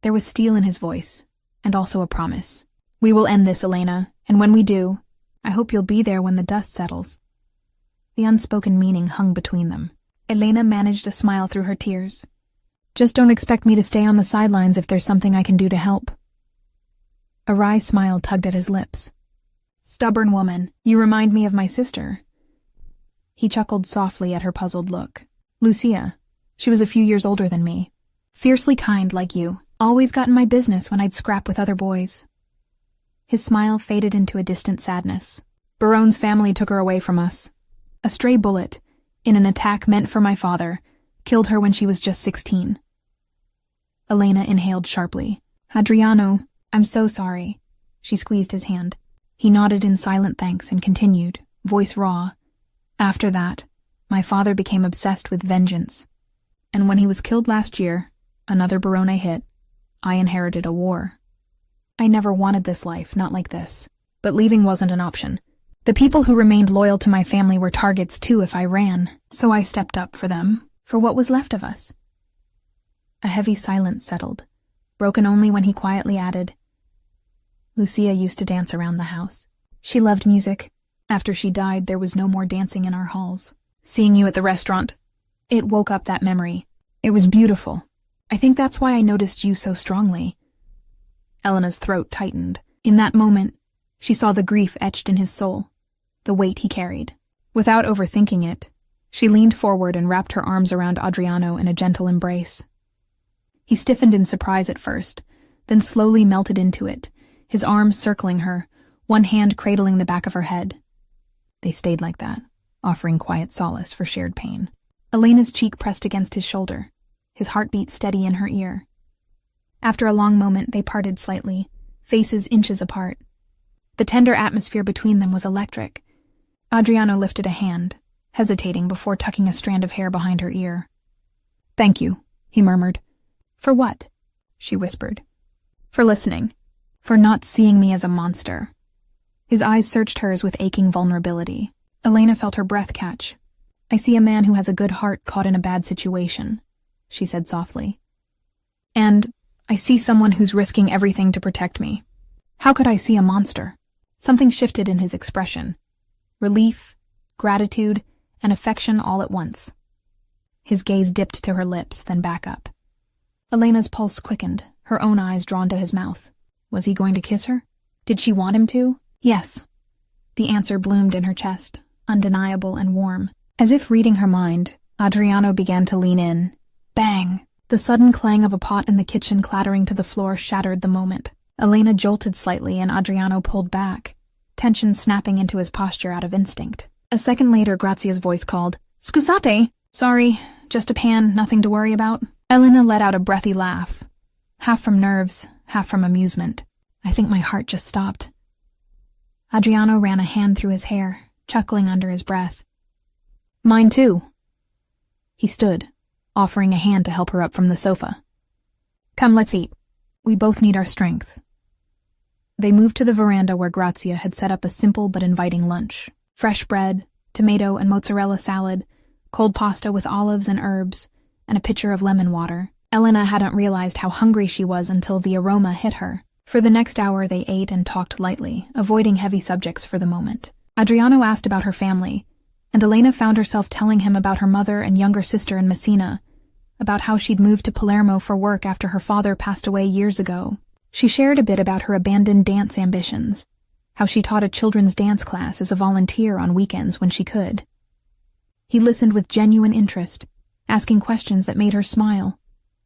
There was steel in his voice, and also a promise. "We will end this, Elena, and when we do, I hope you'll be there when the dust settles." The unspoken meaning hung between them. Elena managed a smile through her tears. "Just don't expect me to stay on the sidelines if there's something I can do to help." A wry smile tugged at his lips. "Stubborn woman, you remind me of my sister." He chuckled softly at her puzzled look. "Lucia. She was a few years older than me. Fiercely kind like you. Always got in my business when I'd scrap with other boys." His smile faded into a distant sadness. "Barone's family took her away from us. A stray bullet, in an attack meant for my father, killed her when she was just 16. Elena inhaled sharply. "Adriano, I'm so sorry." She squeezed his hand. He nodded in silent thanks and continued, voice raw. "After that, my father became obsessed with vengeance. And when he was killed last year, another Barone hit, I inherited a war. I never wanted this life, not like this. But leaving wasn't an option. The people who remained loyal to my family were targets too if I ran, so I stepped up for them, for what was left of us." A heavy silence settled, broken only when he quietly added, "Lucia used to dance around the house. She loved music. After she died, there was no more dancing in our halls. Seeing you at the restaurant, it woke up that memory. It was beautiful. I think that's why I noticed you so strongly." Elena's throat tightened. In that moment, she saw the grief etched in his soul, the weight he carried. Without overthinking it, she leaned forward and wrapped her arms around Adriano in a gentle embrace. He stiffened in surprise at first, then slowly melted into it, his arms circling her, one hand cradling the back of her head. They stayed like that, offering quiet solace for shared pain. Elena's cheek pressed against his shoulder, his heartbeat steady in her ear. After a long moment, they parted slightly, faces inches apart. The tender atmosphere between them was electric. Adriano lifted a hand, hesitating before tucking a strand of hair behind her ear. "Thank you," he murmured. "For what?" she whispered. "For listening. For not seeing me as a monster." His eyes searched hers with aching vulnerability. Elena felt her breath catch. "I see a man who has a good heart caught in a bad situation," she said softly. "And I see someone who's risking everything to protect me. How could I see a monster?" Something shifted in his expression. Relief, gratitude, and affection all at once. His gaze dipped to her lips, then back up. Elena's pulse quickened, her own eyes drawn to his mouth. Was he going to kiss her? Did she want him to? Yes. The answer bloomed in her chest, undeniable and warm. As if reading her mind, Adriano began to lean in. Bang! The sudden clang of a pot in the kitchen clattering to the floor shattered the moment. Elena jolted slightly and Adriano pulled back, tension snapping into his posture out of instinct. A second later, Grazia's voice called, "Scusate! Sorry, just a pan, nothing to worry about." Elena let out a breathy laugh, half from nerves, half from amusement. I think my heart just stopped. Adriano ran a hand through his hair, chuckling under his breath. Mine too. He stood, offering a hand to help her up from the sofa. Come, let's eat. We both need our strength. They moved to the veranda where Grazia had set up a simple but inviting lunch. Fresh bread, tomato and mozzarella salad, cold pasta with olives and herbs, and a pitcher of lemon water. Elena hadn't realized how hungry she was until the aroma hit her. For the next hour they ate and talked lightly, avoiding heavy subjects for the moment. Adriano asked about her family, and Elena found herself telling him about her mother and younger sister in Messina, about how she'd moved to Palermo for work after her father passed away years ago. She shared a bit about her abandoned dance ambitions, how she taught a children's dance class as a volunteer on weekends when she could. He listened with genuine interest, asking questions that made her smile,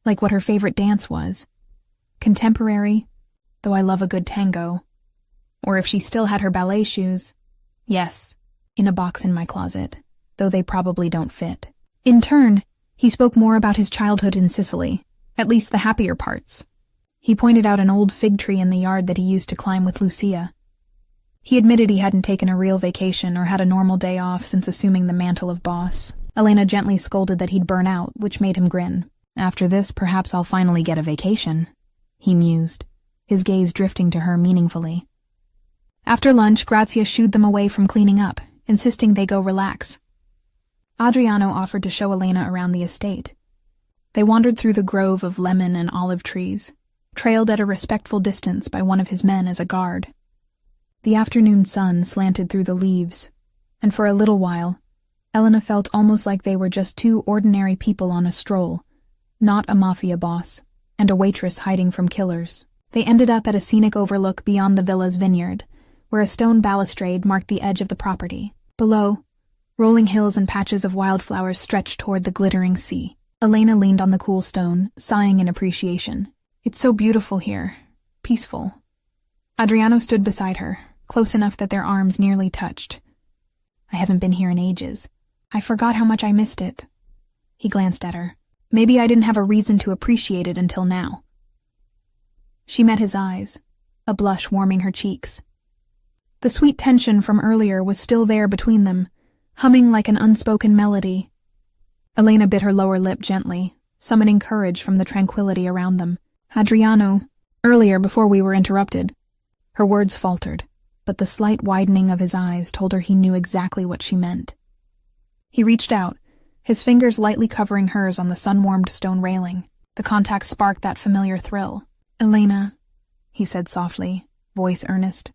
like what her favorite dance was. Contemporary, though I love a good tango. Or if she still had her ballet shoes. Yes, in a box in my closet, though they probably don't fit. In turn, he spoke more about his childhood in Sicily, at least the happier parts. He pointed out an old fig tree in the yard that he used to climb with Lucia. He admitted he hadn't taken a real vacation or had a normal day off since assuming the mantle of boss. Elena gently scolded that he'd burn out, which made him grin. After this, perhaps I'll finally get a vacation, he mused, his gaze drifting to her meaningfully. After lunch, Grazia shooed them away from cleaning up, insisting they go relax. Adriano offered to show Elena around the estate. They wandered through the grove of lemon and olive trees, trailed at a respectful distance by one of his men as a guard. The afternoon sun slanted through the leaves, and for a little while, Elena felt almost like they were just two ordinary people on a stroll, not a mafia boss, and a waitress hiding from killers. They ended up at a scenic overlook beyond the villa's vineyard, where a stone balustrade marked the edge of the property. Below, rolling hills and patches of wildflowers stretched toward the glittering sea. Elena leaned on the cool stone, sighing in appreciation. It's so beautiful here. Peaceful. Adriano stood beside her, close enough that their arms nearly touched. I haven't been here in ages. I forgot how much I missed it. He glanced at her. Maybe I didn't have a reason to appreciate it until now. She met his eyes, a blush warming her cheeks. The sweet tension from earlier was still there between them, humming like an unspoken melody. Elena bit her lower lip gently, summoning courage from the tranquility around them. Adriano, earlier before we were interrupted. Her words faltered, but the slight widening of his eyes told her he knew exactly what she meant. He reached out, his fingers lightly covering hers on the sun-warmed stone railing. The contact sparked that familiar thrill. Elena, he said softly, voice earnest,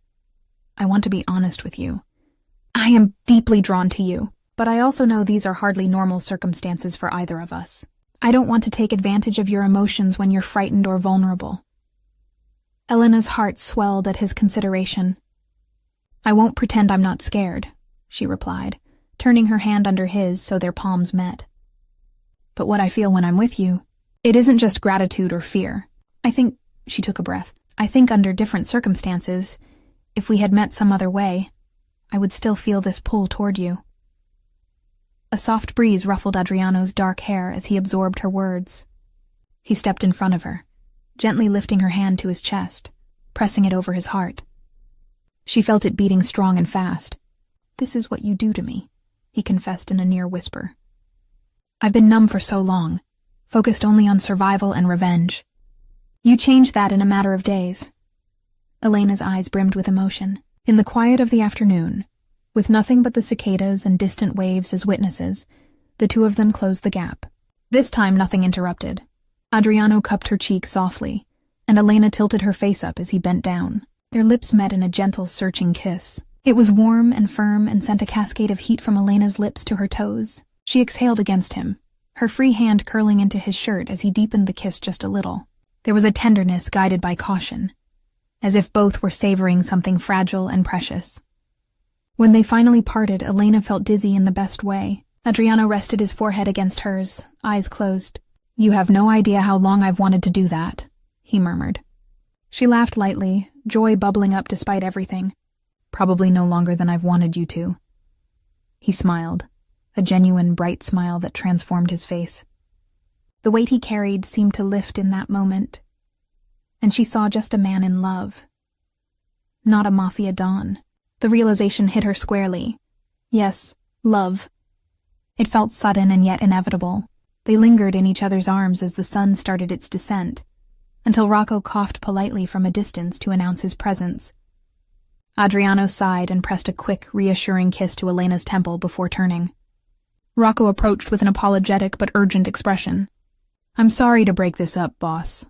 I want to be honest with you. I am deeply drawn to you, but I also know these are hardly normal circumstances for either of us. I don't want to take advantage of your emotions when you're frightened or vulnerable. Elena's heart swelled at his consideration. I won't pretend I'm not scared, she replied, turning her hand under his so their palms met. But what I feel when I'm with you, it isn't just gratitude or fear. She took a breath. I think under different circumstances, if we had met some other way, I would still feel this pull toward you. A soft breeze ruffled Adriano's dark hair as he absorbed her words. He stepped in front of her, gently lifting her hand to his chest, pressing it over his heart. She felt it beating strong and fast. This is what you do to me, he confessed in a near whisper. I've been numb for so long, focused only on survival and revenge. You changed that in a matter of days. Elena's eyes brimmed with emotion. In the quiet of the afternoon, with nothing but the cicadas and distant waves as witnesses, the two of them closed the gap. This time nothing interrupted. Adriano cupped her cheek softly, and Elena tilted her face up as he bent down. Their lips met in a gentle, searching kiss. It was warm and firm and sent a cascade of heat from Elena's lips to her toes. She exhaled against him, her free hand curling into his shirt as he deepened the kiss just a little. There was a tenderness guided by caution, as if both were savoring something fragile and precious. When they finally parted, Elena felt dizzy in the best way. Adriano rested his forehead against hers, eyes closed. You have no idea how long I've wanted to do that, he murmured. She laughed lightly, joy bubbling up despite everything. Probably no longer than I've wanted you to. He smiled, a genuine, bright smile that transformed his face. The weight he carried seemed to lift in that moment, and she saw just a man in love. Not a Mafia don. The realization hit her squarely. Yes, love. It felt sudden and yet inevitable. They lingered in each other's arms as the sun started its descent, until Rocco coughed politely from a distance to announce his presence. Adriano sighed and pressed a quick, reassuring kiss to Elena's temple before turning. Rocco approached with an apologetic but urgent expression. I'm sorry to break this up, boss,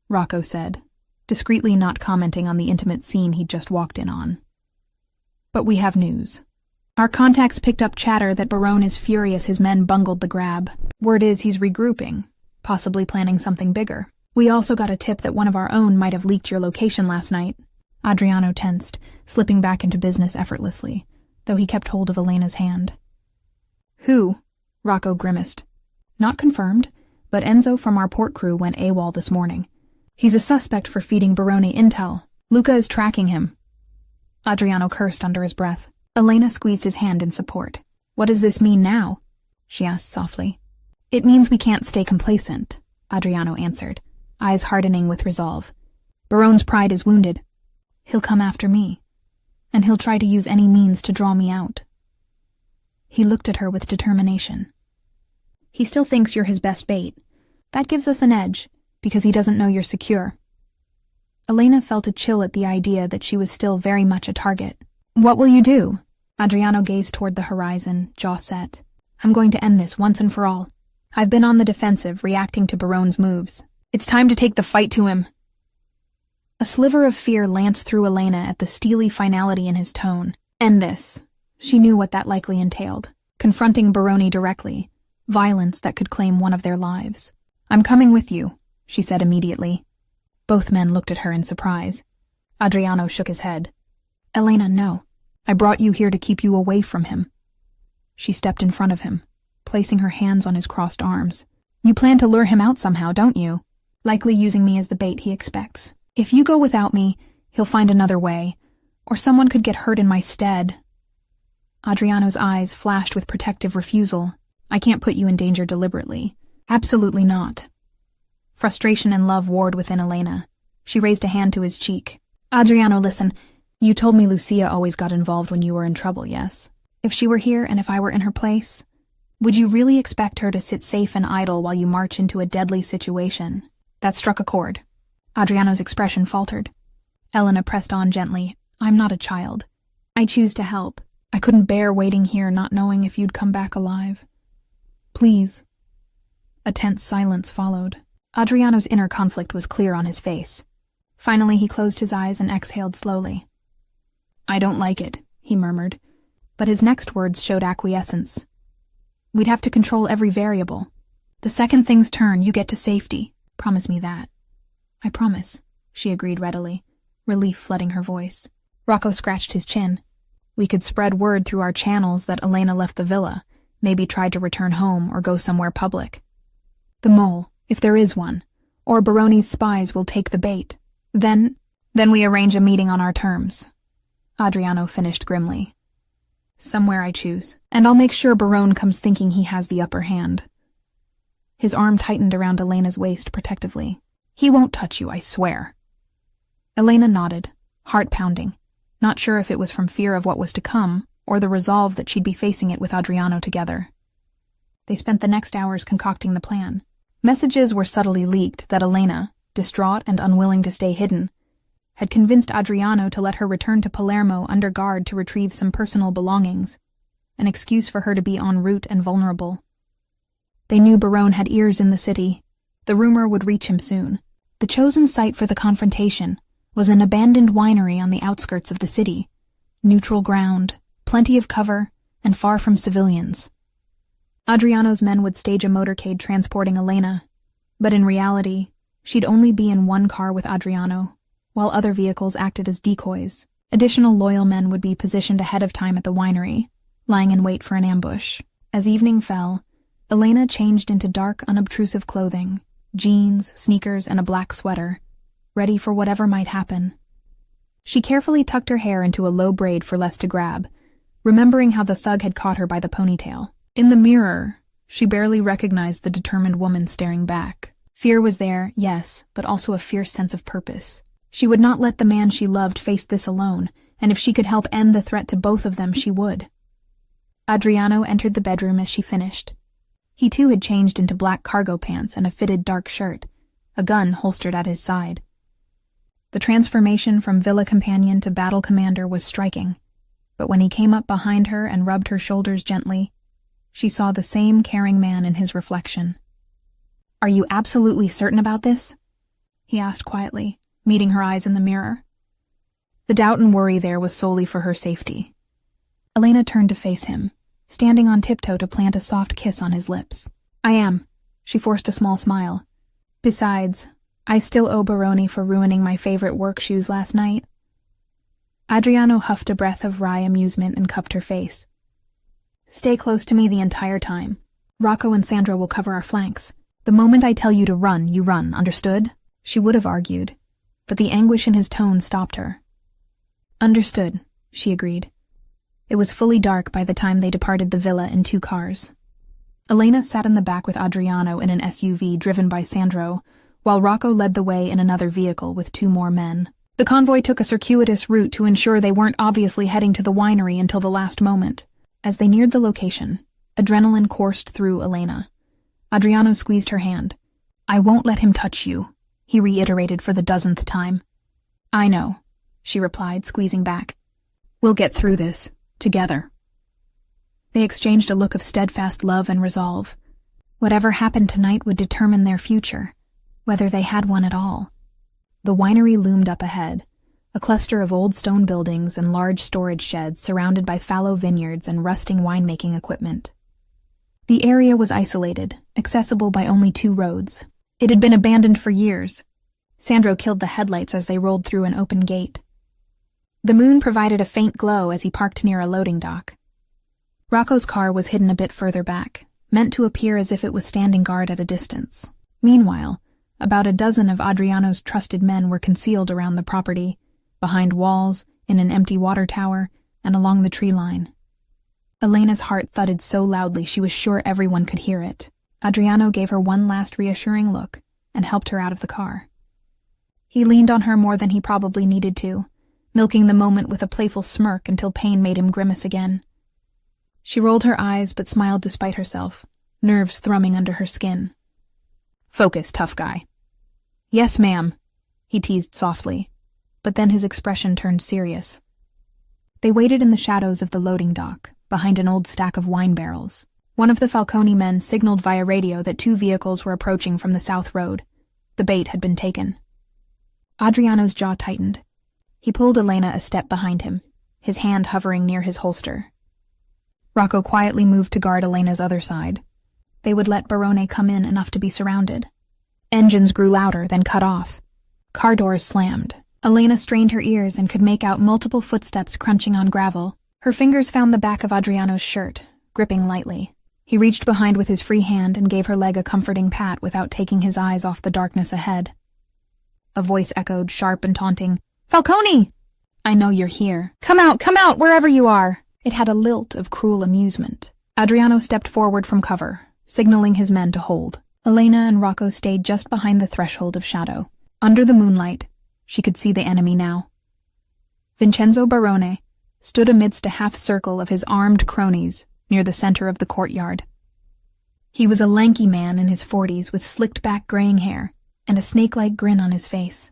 Rocco said, discreetly not commenting on the intimate scene he'd just walked in on. But we have news. Our contacts picked up chatter that Barone is furious his men bungled the grab. Word is he's regrouping, possibly planning something bigger. We also got a tip that one of our own might have leaked your location last night. Adriano tensed, slipping back into business effortlessly, though he kept hold of Elena's hand. Who? Rocco grimaced. Not confirmed, but Enzo from our port crew went AWOL this morning. He's a suspect for feeding Barone intel. Luca is tracking him. Adriano cursed under his breath. Elena squeezed his hand in support. What does this mean now? She asked softly. It means we can't stay complacent, Adriano answered, eyes hardening with resolve. Barone's pride is wounded. He'll come after me, and he'll try to use any means to draw me out. He looked at her with determination. He still thinks you're his best bait. That gives us an edge, because he doesn't know you're secure. Elena felt a chill at the idea that she was still very much a target. What will you do? Adriano gazed toward the horizon, jaw set. I'm going to end this once and for all. I've been on the defensive, reacting to Barone's moves. It's time to take the fight to him. A sliver of fear lanced through Elena at the steely finality in his tone. End this. She knew what that likely entailed. Confronting Barone directly. Violence that could claim one of their lives. I'm coming with you, she said immediately. Both men looked at her in surprise. Adriano shook his head. Elena, no. I brought you here to keep you away from him. She stepped in front of him, placing her hands on his crossed arms. You plan to lure him out somehow, don't you? Likely using me as the bait he expects. If you go without me, he'll find another way, or someone could get hurt in my stead. Adriano's eyes flashed with protective refusal. I can't put you in danger deliberately. Absolutely not. Frustration and love warred within Elena. She raised a hand to his cheek. Adriano, listen. You told me Lucia always got involved when you were in trouble, yes? If she were here and if I were in her place, would you really expect her to sit safe and idle while you march into a deadly situation? That struck a chord. Adriano's expression faltered. Elena pressed on gently. I'm not a child. I choose to help. I couldn't bear waiting here not knowing if you'd come back alive. Please. A tense silence followed. Adriano's inner conflict was clear on his face. Finally, he closed his eyes and exhaled slowly. I don't like it, he murmured, but his next words showed acquiescence. We'd have to control every variable. The second things turn, you get to safety. Promise me that. I promise, she agreed readily, relief flooding her voice. Rocco scratched his chin. We could spread word through our channels that Elena left the villa, maybe tried to return home or go somewhere public. The mole, if there is one, or Barone's spies will take the bait. Then we arrange a meeting on our terms. Adriano finished grimly. Somewhere I choose, and I'll make sure Barone comes thinking he has the upper hand. His arm tightened around Elena's waist protectively. He won't touch you, I swear. Elena nodded, heart pounding, not sure if it was from fear of what was to come, or the resolve that she'd be facing it with Adriano together. They spent the next hours concocting the plan. Messages were subtly leaked that Elena, distraught and unwilling to stay hidden, had convinced Adriano to let her return to Palermo under guard to retrieve some personal belongings, an excuse for her to be en route and vulnerable. They knew Barone had ears in the city. The rumor would reach him soon. The chosen site for the confrontation was an abandoned winery on the outskirts of the city. Neutral ground, plenty of cover, and far from civilians. Adriano's men would stage a motorcade transporting Elena, but in reality, she'd only be in one car with Adriano, while other vehicles acted as decoys. Additional loyal men would be positioned ahead of time at the winery, lying in wait for an ambush. As evening fell, Elena changed into dark, unobtrusive clothing, jeans, sneakers, and a black sweater, ready for whatever might happen. She carefully tucked her hair into a low braid for less to grab, remembering how the thug had caught her by the ponytail. In the mirror, she barely recognized the determined woman staring back. Fear was there, yes, but also a fierce sense of purpose. She would not let the man she loved face this alone, and if she could help end the threat to both of them, she would. Adriano entered the bedroom as she finished. He too had changed into black cargo pants and a fitted dark shirt, a gun holstered at his side. The transformation from villa companion to battle commander was striking, but when he came up behind her and rubbed her shoulders gently, she saw the same caring man in his reflection. Are you absolutely certain about this? He asked quietly, meeting her eyes in the mirror. The doubt and worry there was solely for her safety. Elena turned to face him, standing on tiptoe to plant a soft kiss on his lips. I am. She forced a small smile. Besides, I still owe Baroni for ruining my favorite work shoes last night. Adriano huffed a breath of wry amusement and cupped her face. Stay close to me the entire time. Rocco and Sandra will cover our flanks. The moment I tell you to run, you run, understood? She would have argued, but the anguish in his tone stopped her. Understood, she agreed. It was fully dark by the time they departed the villa in 2 cars. Elena sat in the back with Adriano in an SUV driven by Sandro, while Rocco led the way in another vehicle with 2 more men. The convoy took a circuitous route to ensure they weren't obviously heading to the winery until the last moment. As they neared the location, adrenaline coursed through Elena. Adriano squeezed her hand. I won't let him touch you, he reiterated for the dozenth time. I know, she replied, squeezing back. We'll get through this, together. They exchanged a look of steadfast love and resolve. Whatever happened tonight would determine their future, whether they had one at all. The winery loomed up ahead, a cluster of old stone buildings and large storage sheds surrounded by fallow vineyards and rusting winemaking equipment. The area was isolated, accessible by only 2 roads. It had been abandoned for years. Sandro killed the headlights as they rolled through an open gate. The moon provided a faint glow as he parked near a loading dock. Rocco's car was hidden a bit further back, meant to appear as if it was standing guard at a distance. Meanwhile, about a dozen of Adriano's trusted men were concealed around the property, behind walls, in an empty water tower, and along the tree line. Elena's heart thudded so loudly she was sure everyone could hear it. Adriano gave her one last reassuring look and helped her out of the car. He leaned on her more than he probably needed to, milking the moment with a playful smirk until pain made him grimace again. She rolled her eyes but smiled despite herself, nerves thrumming under her skin. Focus, tough guy. Yes, ma'am, he teased softly, but then his expression turned serious. They waited in the shadows of the loading dock, behind an old stack of wine barrels. One of the Falcone men signaled via radio that 2 vehicles were approaching from the south road. The bait had been taken. Adriano's jaw tightened. He pulled Elena a step behind him, his hand hovering near his holster. Rocco quietly moved to guard Elena's other side. They would let Barone come in enough to be surrounded. Engines grew louder, then cut off. Car doors slammed. Elena strained her ears and could make out multiple footsteps crunching on gravel. Her fingers found the back of Adriano's shirt, gripping lightly. He reached behind with his free hand and gave her leg a comforting pat without taking his eyes off the darkness ahead. A voice echoed, sharp and taunting. Falcone! I know you're here. Come out, wherever you are! It had a lilt of cruel amusement. Adriano stepped forward from cover, signaling his men to hold. Elena and Rocco stayed just behind the threshold of shadow. Under the moonlight, she could see the enemy now. Vincenzo Barone stood amidst a half-circle of his armed cronies near the center of the courtyard. He was a lanky man in his 40s with slicked-back graying hair and a snake-like grin on his face.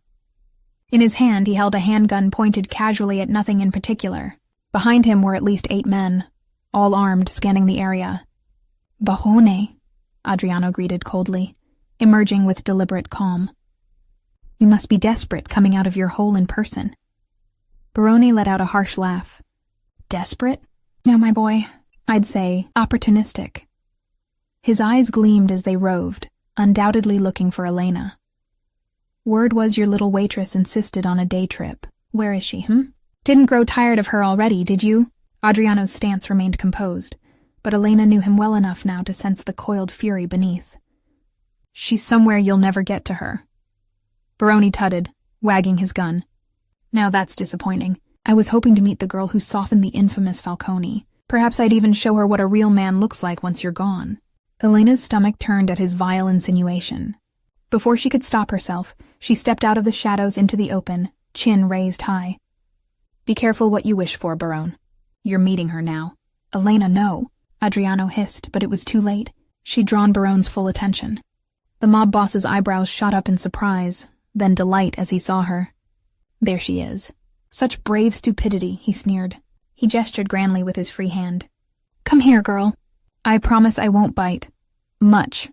In his hand, he held a handgun pointed casually at nothing in particular. Behind him were at least 8 men, all armed, scanning the area. Barone, Adriano greeted coldly, emerging with deliberate calm. You must be desperate coming out of your hole in person. Barone let out a harsh laugh. Desperate? No, my boy. I'd say opportunistic. His eyes gleamed as they roved, undoubtedly looking for Elena. Word was your little waitress insisted on a day trip. Where is she, Didn't grow tired of her already, did you? Adriano's stance remained composed, but Elena knew him well enough now to sense the coiled fury beneath. She's somewhere you'll never get to her. Barone tutted, wagging his gun. Now that's disappointing. I was hoping to meet the girl who softened the infamous Falcone. Perhaps I'd even show her what a real man looks like once you're gone. Elena's stomach turned at his vile insinuation. Before she could stop herself, she stepped out of the shadows into the open, chin raised high. Be careful what you wish for, Barone. You're meeting her now. Elena, no. Adriano hissed, but it was too late. She'd drawn Barone's full attention. The mob boss's eyebrows shot up in surprise, then delight as he saw her. There she is. Such brave stupidity, he sneered. He gestured grandly with his free hand. Come here, girl. I promise I won't bite. Much.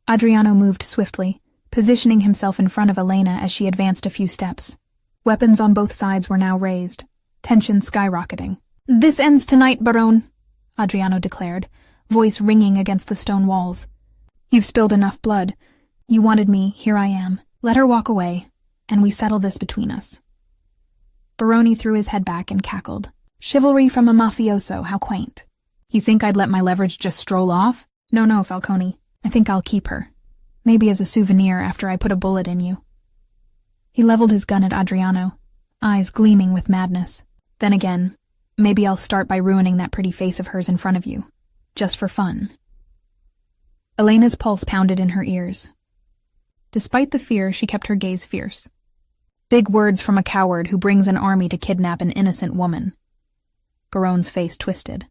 Adriano moved swiftly, positioning himself in front of Elena as she advanced a few steps. Weapons on both sides were now raised, tension skyrocketing. "This ends tonight, Barone," Adriano declared, voice ringing against the stone walls. "You've spilled enough blood. You wanted me, here I am. Let her walk away, and we settle this between us." Barone threw his head back and cackled. "Chivalry from a mafioso, how quaint. You think I'd let my leverage just stroll off? No, Falcone. I think I'll keep her. Maybe as a souvenir after I put a bullet in you." He leveled his gun at Adriano, eyes gleaming with madness. "Then again, maybe I'll start by ruining that pretty face of hers in front of you. Just for fun." Elena's pulse pounded in her ears. Despite the fear, she kept her gaze fierce. Big words from a coward who brings an army to kidnap an innocent woman. Barone's face twisted.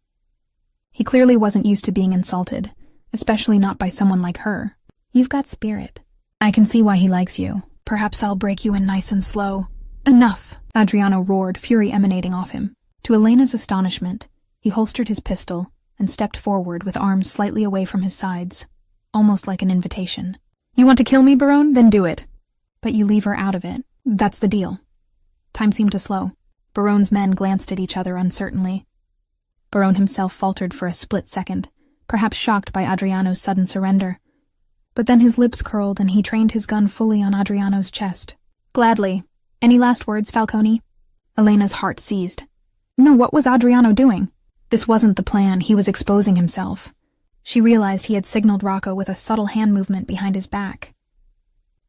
He clearly wasn't used to being insulted, especially not by someone like her. "You've got spirit. I can see why he likes you. Perhaps I'll break you in nice and slow." "Enough!" Adriano roared, fury emanating off him. To Elena's astonishment, he holstered his pistol and stepped forward with arms slightly away from his sides, almost like an invitation. "You want to kill me, Barone? Then do it. But you leave her out of it. That's the deal." Time seemed to slow. Barone's men glanced at each other uncertainly. Barone himself faltered for a split second, perhaps shocked by Adriano's sudden surrender. But then his lips curled and he trained his gun fully on Adriano's chest. "Gladly. Any last words, Falcone?" Elena's heart seized. No, what was Adriano doing? This wasn't the plan. He was exposing himself. She realized he had signaled Rocco with a subtle hand movement behind his back.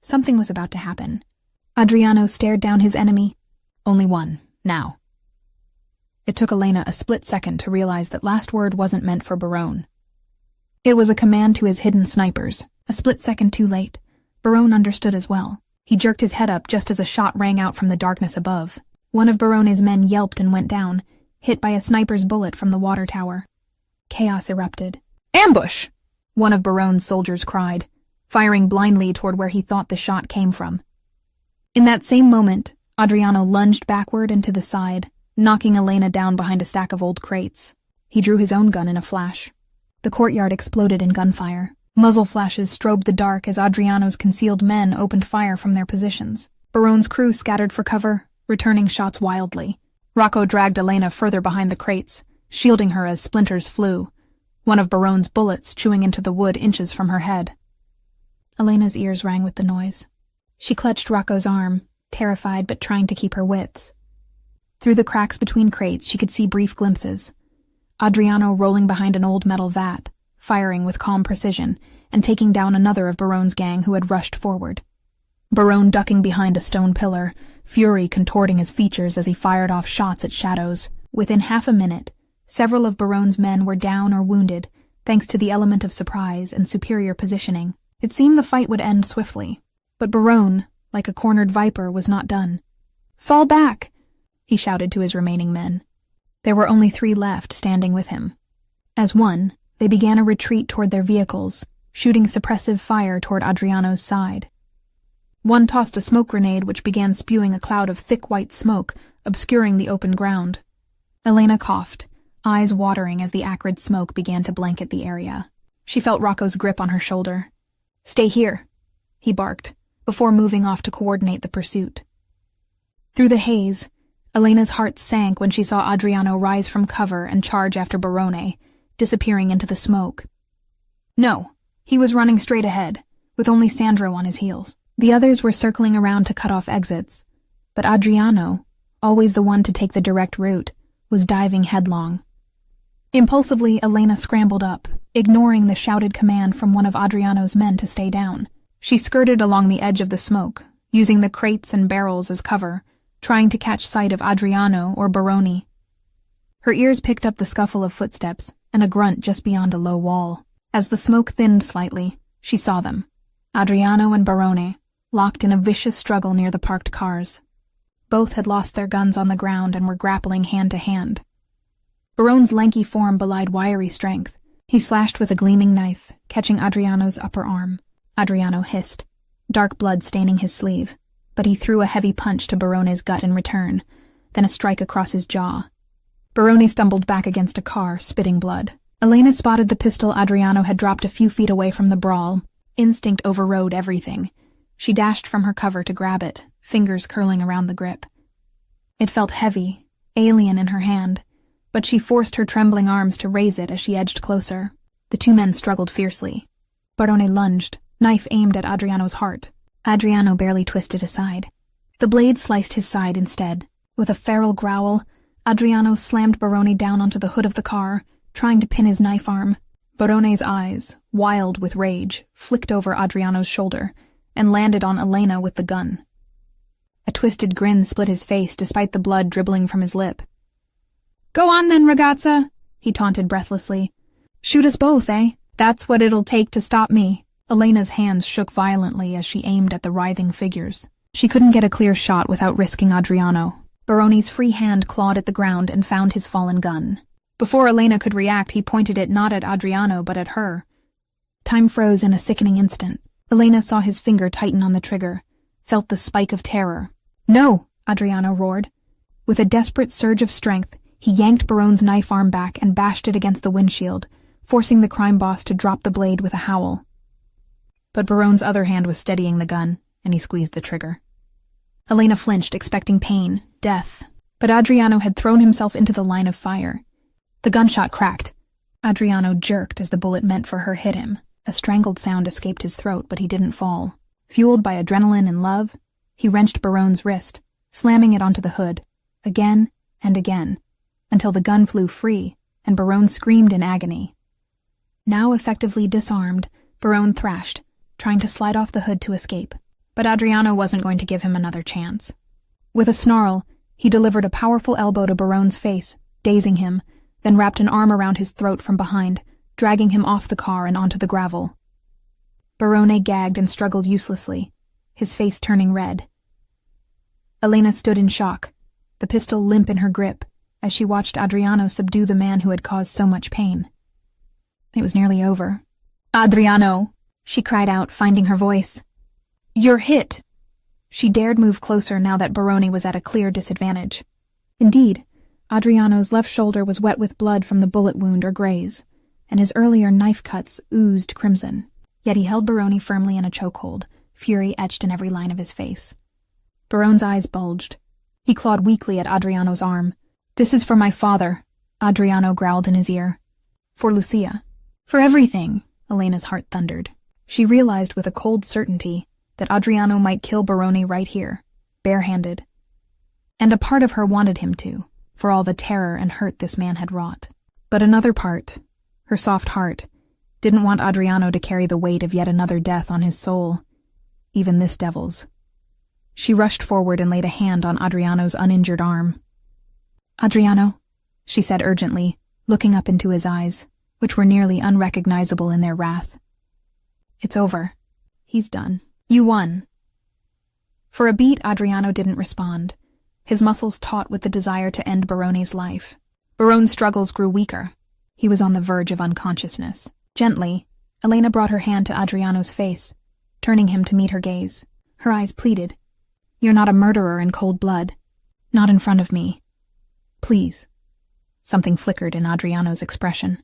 Something was about to happen. Adriano stared down his enemy. "Only one, now." It took Elena a split second to realize that last word wasn't meant for Barone. It was a command to his hidden snipers. A split second too late. Barone understood as well. He jerked his head up just as a shot rang out from the darkness above. One of Barone's men yelped and went down, hit by a sniper's bullet from the water tower. Chaos erupted. "Ambush!" one of Barone's soldiers cried, firing blindly toward where he thought the shot came from. In that same moment, Adriano lunged backward and to the side, knocking Elena down behind a stack of old crates. He drew his own gun in a flash. The courtyard exploded in gunfire. Muzzle flashes strobed the dark as Adriano's concealed men opened fire from their positions. Barone's crew scattered for cover, returning shots wildly. Rocco dragged Elena further behind the crates, shielding her as splinters flew, one of Barone's bullets chewing into the wood inches from her head. Elena's ears rang with the noise. She clutched Rocco's arm, terrified but trying to keep her wits. Through the cracks between crates, she could see brief glimpses. Adriano rolling behind an old metal vat, firing with calm precision, and taking down another of Barone's gang who had rushed forward. Barone ducking behind a stone pillar, fury contorting his features as he fired off shots at shadows. Within half a minute, several of Barone's men were down or wounded, thanks to the element of surprise and superior positioning. It seemed the fight would end swiftly. But Barone, like a cornered viper, was not done. "Fall back!" he shouted to his remaining men. There were only 3 left standing with him. As one, they began a retreat toward their vehicles, shooting suppressive fire toward Adriano's side. One tossed a smoke grenade which began spewing a cloud of thick white smoke, obscuring the open ground. Elena coughed, eyes watering as the acrid smoke began to blanket the area. She felt Rocco's grip on her shoulder. "Stay here," he barked, before moving off to coordinate the pursuit. Through the haze, Elena's heart sank when she saw Adriano rise from cover and charge after Barone, disappearing into the smoke. No, he was running straight ahead, with only Sandro on his heels. The others were circling around to cut off exits, but Adriano, always the one to take the direct route, was diving headlong. Impulsively, Elena scrambled up, ignoring the shouted command from one of Adriano's men to stay down. She skirted along the edge of the smoke, using the crates and barrels as cover, trying to catch sight of Adriano or Barone. Her ears picked up the scuffle of footsteps and a grunt just beyond a low wall. As the smoke thinned slightly, she saw them, Adriano and Barone, locked in a vicious struggle near the parked cars. Both had lost their guns on the ground and were grappling hand to hand. Barone's lanky form belied wiry strength. He slashed with a gleaming knife, catching Adriano's upper arm. Adriano hissed, dark blood staining his sleeve, but he threw a heavy punch to Barone's gut in return, then a strike across his jaw. Barone stumbled back against a car, spitting blood. Elena spotted the pistol Adriano had dropped a few feet away from the brawl. Instinct overrode everything. She dashed from her cover to grab it, fingers curling around the grip. It felt heavy, alien in her hand, but she forced her trembling arms to raise it as she edged closer. The two men struggled fiercely. Barone lunged, knife aimed at Adriano's heart. Adriano barely twisted aside. The blade sliced his side instead. With a feral growl, Adriano slammed Barone down onto the hood of the car, trying to pin his knife arm. Barone's eyes, wild with rage, flicked over Adriano's shoulder and landed on Elena with the gun. A twisted grin split his face despite the blood dribbling from his lip. "Go on then, ragazza," he taunted breathlessly. "Shoot us both, eh? That's what it'll take to stop me." Elena's hands shook violently as she aimed at the writhing figures. She couldn't get a clear shot without risking Adriano. Barone's free hand clawed at the ground and found his fallen gun. Before Elena could react, he pointed it not at Adriano but at her. Time froze in a sickening instant. Elena saw his finger tighten on the trigger, felt the spike of terror. "No!" Adriano roared. With a desperate surge of strength, he yanked Barone's knife arm back and bashed it against the windshield, forcing the crime boss to drop the blade with a howl. But Barone's other hand was steadying the gun, and he squeezed the trigger. Elena flinched, expecting pain, death, but Adriano had thrown himself into the line of fire. The gunshot cracked. Adriano jerked as the bullet meant for her hit him. A strangled sound escaped his throat, but he didn't fall. Fueled by adrenaline and love, he wrenched Barone's wrist, slamming it onto the hood, again and again, until the gun flew free, and Barone screamed in agony. Now effectively disarmed, Barone thrashed, trying to slide off the hood to escape. But Adriano wasn't going to give him another chance. With a snarl, he delivered a powerful elbow to Barone's face, dazing him, then wrapped an arm around his throat from behind, dragging him off the car and onto the gravel. Barone gagged and struggled uselessly, his face turning red. Elena stood in shock, the pistol limp in her grip, as she watched Adriano subdue the man who had caused so much pain. It was nearly over. "Adriano!" she cried out, finding her voice. "You're hit!" She dared move closer now that Barone was at a clear disadvantage. Indeed, Adriano's left shoulder was wet with blood from the bullet wound or graze, and his earlier knife cuts oozed crimson. Yet he held Barone firmly in a chokehold, fury etched in every line of his face. Barone's eyes bulged. He clawed weakly at Adriano's arm. "This is for my father," Adriano growled in his ear. "For Lucia. For everything," Elena's heart thundered. She realized with a cold certainty that Adriano might kill Barone right here, barehanded. And a part of her wanted him to, for all the terror and hurt this man had wrought. But another part, her soft heart, didn't want Adriano to carry the weight of yet another death on his soul, even this devil's. She rushed forward and laid a hand on Adriano's uninjured arm. "Adriano," she said urgently, looking up into his eyes, which were nearly unrecognizable in their wrath. "It's over. He's done. You won." For a beat, Adriano didn't respond, his muscles taut with the desire to end Barone's life. Barone's struggles grew weaker. He was on the verge of unconsciousness. Gently, Elena brought her hand to Adriano's face, turning him to meet her gaze. Her eyes pleaded, "You're not a murderer in cold blood. Not in front of me. Please." Something flickered in Adriano's expression.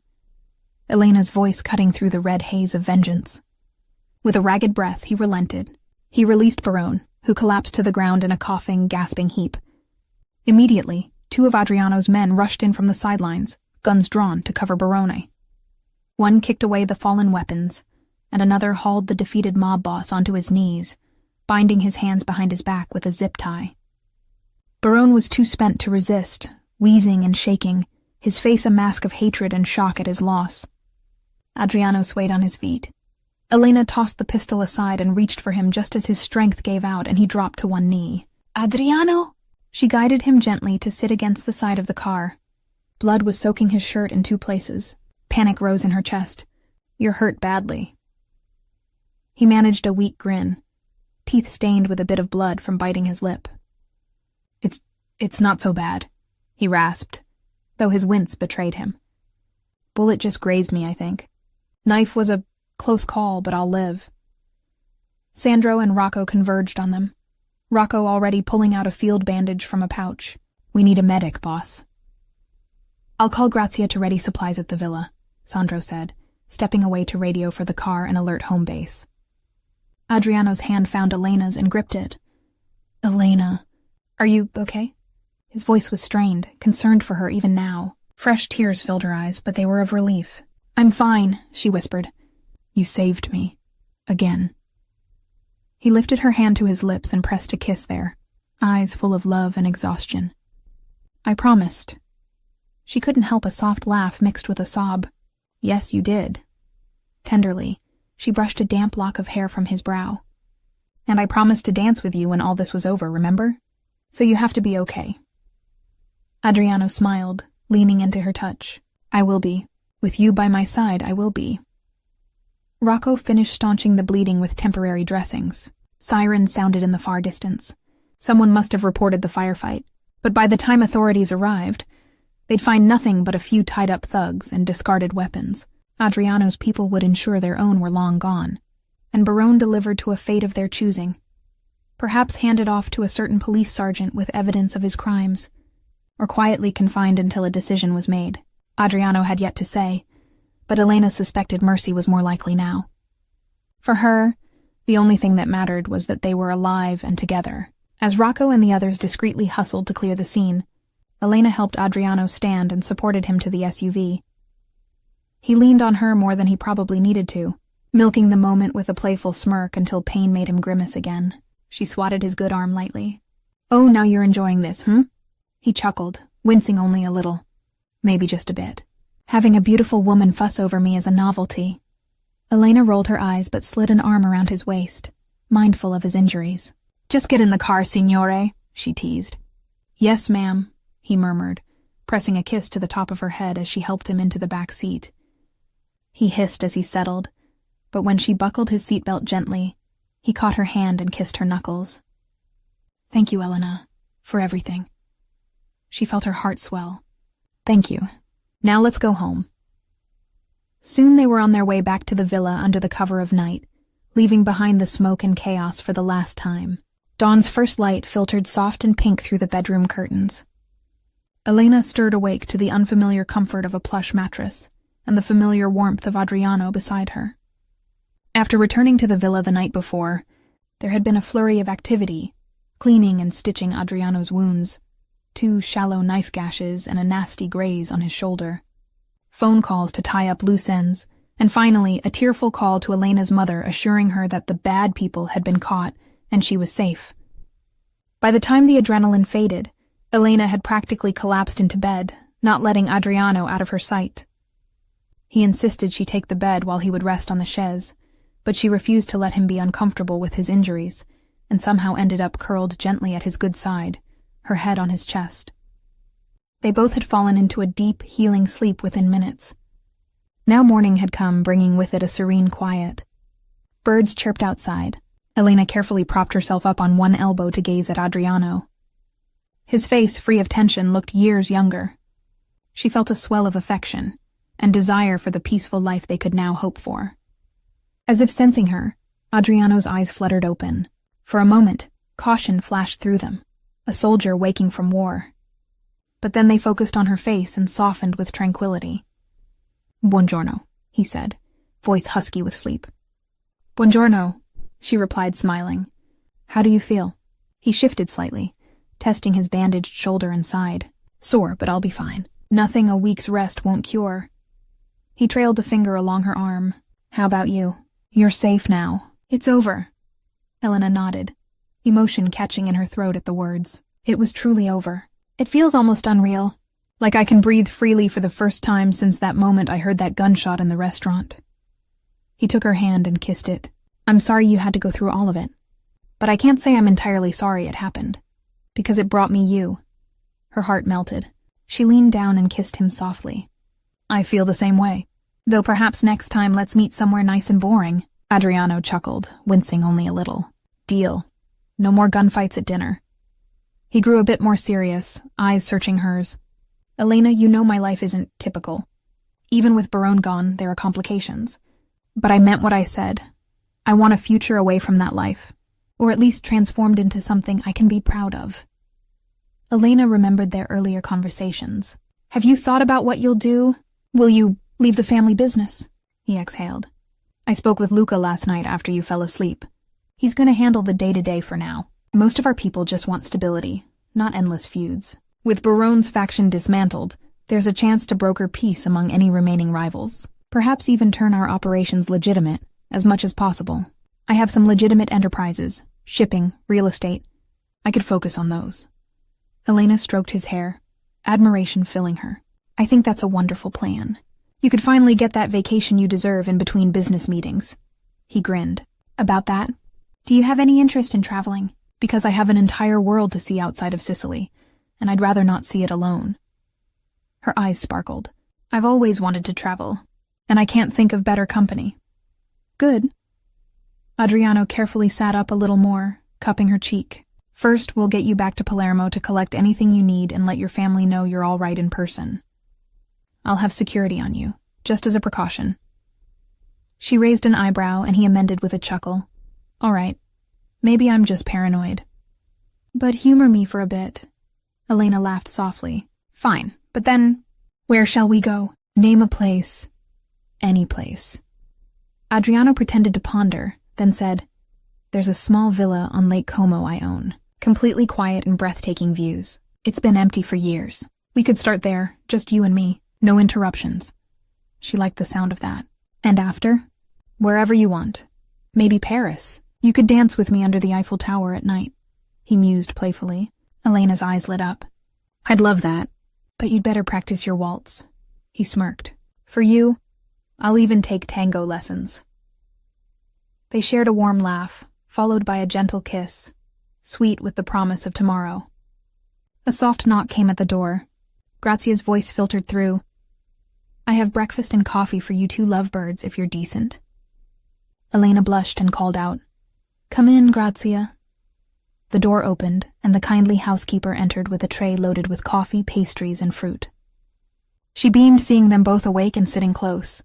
Elena's voice cutting through the red haze of vengeance. With a ragged breath, he relented. He released Barone, who collapsed to the ground in a coughing, gasping heap. Immediately, two of Adriano's men rushed in from the sidelines, guns drawn to cover Barone. One kicked away the fallen weapons, and another hauled the defeated mob boss onto his knees, binding his hands behind his back with a zip tie. Barone was too spent to resist, wheezing and shaking, his face a mask of hatred and shock at his loss. Adriano swayed on his feet. Elena tossed the pistol aside and reached for him just as his strength gave out and he dropped to one knee. "Adriano!" She guided him gently to sit against the side of the car. Blood was soaking his shirt in two places. Panic rose in her chest. "You're hurt badly." He managed a weak grin, teeth stained with a bit of blood from biting his lip. It's not so bad," he rasped, though his wince betrayed him. "Bullet just grazed me, I think. Knife was a close call, but I'll live." Sandro and Rocco converged on them, Rocco already pulling out a field bandage from a pouch. "We need a medic, boss." "I'll call Grazia to ready supplies at the villa," Sandro said, stepping away to radio for the car and alert home base. Adriano's hand found Elena's and gripped it. "Elena, are you okay?" His voice was strained, concerned for her even now. Fresh tears filled her eyes, but they were of relief. "I'm fine," she whispered. "You saved me. Again." He lifted her hand to his lips and pressed a kiss there, eyes full of love and exhaustion. "I promised." She couldn't help a soft laugh mixed with a sob. "Yes, you did." Tenderly, she brushed a damp lock of hair from his brow. "And I promised to dance with you when all this was over, remember? So you have to be okay." Adriano smiled, leaning into her touch. "I will be. With you by my side, I will be." Rocco finished staunching the bleeding with temporary dressings. Sirens sounded in the far distance. Someone must have reported the firefight, but by the time authorities arrived, they'd find nothing but a few tied-up thugs and discarded weapons. Adriano's people would ensure their own were long gone, and Barone delivered to a fate of their choosing. Perhaps handed off to a certain police sergeant with evidence of his crimes, or quietly confined until a decision was made. Adriano had yet to say, but Elena suspected mercy was more likely now. For her, the only thing that mattered was that they were alive and together. As Rocco and the others discreetly hustled to clear the scene, Elena helped Adriano stand and supported him to the SUV. He leaned on her more than he probably needed to, milking the moment with a playful smirk until pain made him grimace again. She swatted his good arm lightly. "Oh, now you're enjoying this, He chuckled, wincing only a little. "Maybe just a bit. Having a beautiful woman fuss over me is a novelty." Elena rolled her eyes but slid an arm around his waist, mindful of his injuries. "Just get in the car, signore," she teased. "Yes, ma'am," he murmured, pressing a kiss to the top of her head as she helped him into the back seat. He hissed as he settled, but when she buckled his seatbelt gently, he caught her hand and kissed her knuckles. "Thank you, Elena, for everything." She felt her heart swell. "Thank you. Now let's go home." Soon they were on their way back to the villa under the cover of night, leaving behind the smoke and chaos for the last time. Dawn's first light filtered soft and pink through the bedroom curtains. Elena stirred awake to the unfamiliar comfort of a plush mattress and the familiar warmth of Adriano beside her. After returning to the villa the night before, there had been a flurry of activity, cleaning and stitching Adriano's wounds, 2 shallow knife gashes and a nasty graze on his shoulder, phone calls to tie up loose ends, and finally a tearful call to Elena's mother assuring her that the bad people had been caught and she was safe. By the time the adrenaline faded, Elena had practically collapsed into bed, not letting Adriano out of her sight. He insisted she take the bed while he would rest on the chaise, but she refused to let him be uncomfortable with his injuries, and somehow ended up curled gently at his good side, her head on his chest. They both had fallen into a deep, healing sleep within minutes. Now morning had come, bringing with it a serene quiet. Birds chirped outside. Elena carefully propped herself up on one elbow to gaze at Adriano. His face, free of tension, looked years younger. She felt a swell of affection and desire for the peaceful life they could now hope for. As if sensing her, Adriano's eyes fluttered open. For a moment, caution flashed through them, a soldier waking from war. But then they focused on her face and softened with tranquility. "Buongiorno," he said, voice husky with sleep. "Buongiorno," she replied, smiling. "How do you feel?" He shifted slightly, testing his bandaged shoulder and side. "Sore, but I'll be fine. Nothing a week's rest won't cure." He trailed a finger along her arm. "How about you? You're safe now. It's over." Elena nodded, emotion catching in her throat at the words. It was truly over. "It feels almost unreal, like I can breathe freely for the first time since that moment I heard that gunshot in the restaurant." He took her hand and kissed it. "I'm sorry you had to go through all of it, but I can't say I'm entirely sorry it happened, because it brought me you." Her heart melted. She leaned down and kissed him softly. "I feel the same way, though perhaps next time let's meet somewhere nice and boring." Adriano chuckled, wincing only a little. "Deal. No more gunfights at dinner." He grew a bit more serious, eyes searching hers. "Elena, you know my life isn't typical. Even with Barone gone, there are complications. But I meant what I said. I want a future away from that life, or at least transformed into something I can be proud of." Elena remembered their earlier conversations. "Have you thought about what you'll do? Will you leave the family business?" He exhaled. "I spoke with Luca last night after you fell asleep. He's going to handle the day-to-day for now. Most of our people just want stability, not endless feuds. With Barone's faction dismantled, There's a chance to broker peace among any remaining rivals, perhaps even turn our operations legitimate, as much as possible. I have some legitimate enterprises, shipping, real estate. I could focus on those. Elena stroked his hair, admiration filling her. I think that's a wonderful plan. You could finally get that vacation you deserve in between business meetings. He grinned. About that? Do you have any interest in traveling? Because I have an entire world to see outside of Sicily, and I'd rather not see it alone. Her eyes sparkled. I've always wanted to travel, and I can't think of better company. Good. Adriano carefully sat up a little more, cupping her cheek. First, we'll get you back to Palermo to collect anything you need and let your family know you're all right in person. I'll have security on you, just as a precaution. She raised an eyebrow, and he amended with a chuckle. All right. Maybe I'm just paranoid. But humor me for a bit. Elena laughed softly. Fine, but then, where shall we go? Name a place. Any place. Adriano pretended to ponder, then said, There's a small villa on Lake Como I own. Completely quiet and breathtaking views. It's been empty for years. We could start there, just you and me. No interruptions. She liked the sound of that. And after? Wherever you want. Maybe Paris. You could dance with me under the Eiffel Tower at night. He mused playfully. Elena's eyes lit up. I'd love that. But you'd better practice your waltz. He smirked. For you, I'll even take tango lessons. They shared a warm laugh, followed by a gentle kiss, sweet with the promise of tomorrow. A soft knock came at the door. Grazia's voice filtered through. I have breakfast and coffee for you two lovebirds if you're decent. Elena blushed and called out, Come in, Grazia. The door opened, and the kindly housekeeper entered with a tray loaded with coffee, pastries, and fruit. She beamed seeing them both awake and sitting close.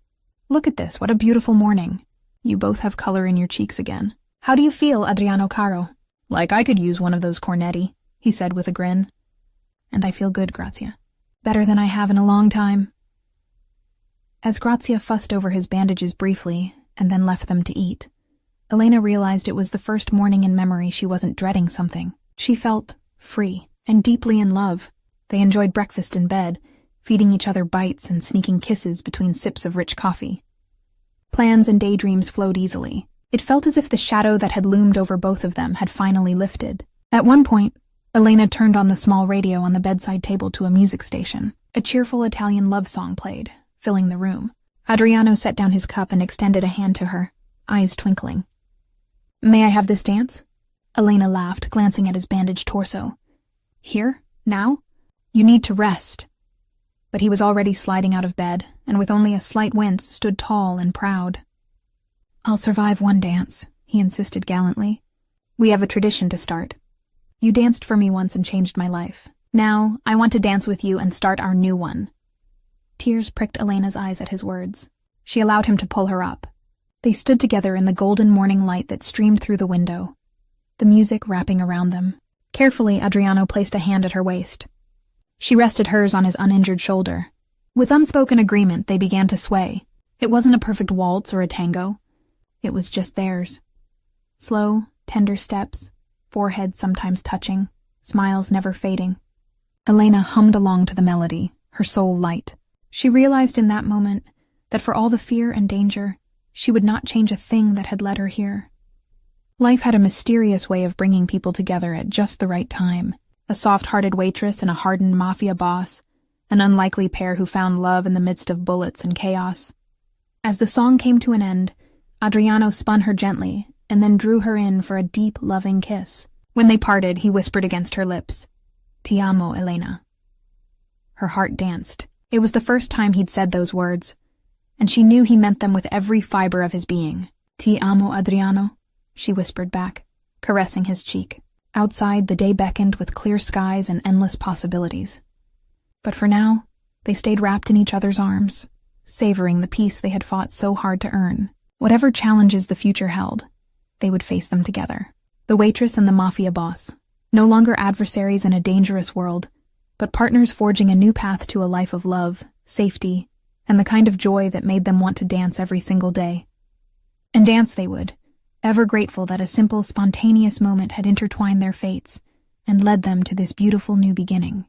Look at this, what a beautiful morning. You both have color in your cheeks again. How do you feel, Adriano Caro? Like I could use one of those cornetti, he said with a grin. And I feel good, Grazia. Better than I have in a long time. As Grazia fussed over his bandages briefly, and then left them to eat, Elena realized it was the first morning in memory she wasn't dreading something. She felt free and deeply in love. They enjoyed breakfast in bed, feeding each other bites and sneaking kisses between sips of rich coffee. Plans and daydreams flowed easily. It felt as if the shadow that had loomed over both of them had finally lifted. At one point, Elena turned on the small radio on the bedside table to a music station. A cheerful Italian love song played, filling the room. Adriano set down his cup and extended a hand to her, eyes twinkling. May I have this dance? Elena laughed, glancing at his bandaged torso. Here? Now? You need to rest. But he was already sliding out of bed, and with only a slight wince, stood tall and proud. I'll survive one dance, he insisted gallantly. We have a tradition to start. You danced for me once and changed my life. Now, I want to dance with you and start our new one. Tears pricked Elena's eyes at his words. She allowed him to pull her up. They stood together in the golden morning light that streamed through the window, the music wrapping around them. Carefully, Adriano placed a hand at her waist. She rested hers on his uninjured shoulder. With unspoken agreement, they began to sway. It wasn't a perfect waltz or a tango. It was just theirs. Slow, tender steps, foreheads sometimes touching, smiles never fading. Elena hummed along to the melody, her soul light. She realized in that moment that for all the fear and danger, she would not change a thing that had led her here. Life had a mysterious way of bringing people together at just the right time. A soft-hearted waitress and a hardened Mafia boss, an unlikely pair who found love in the midst of bullets and chaos. As the song came to an end, Adriano spun her gently and then drew her in for a deep, loving kiss. When they parted, he whispered against her lips, Ti amo, Elena. Her heart danced. It was the first time he'd said those words, and she knew he meant them with every fiber of his being. Ti amo, Adriano, she whispered back, caressing his cheek. Outside, the day beckoned with clear skies and endless possibilities. But for now, they stayed wrapped in each other's arms, savoring the peace they had fought so hard to earn. Whatever challenges the future held, they would face them together. The waitress and the Mafia boss, no longer adversaries in a dangerous world, but partners forging a new path to a life of love, safety, and the kind of joy that made them want to dance every single day. And dance they would, ever grateful that a simple, spontaneous moment had intertwined their fates and led them to this beautiful new beginning.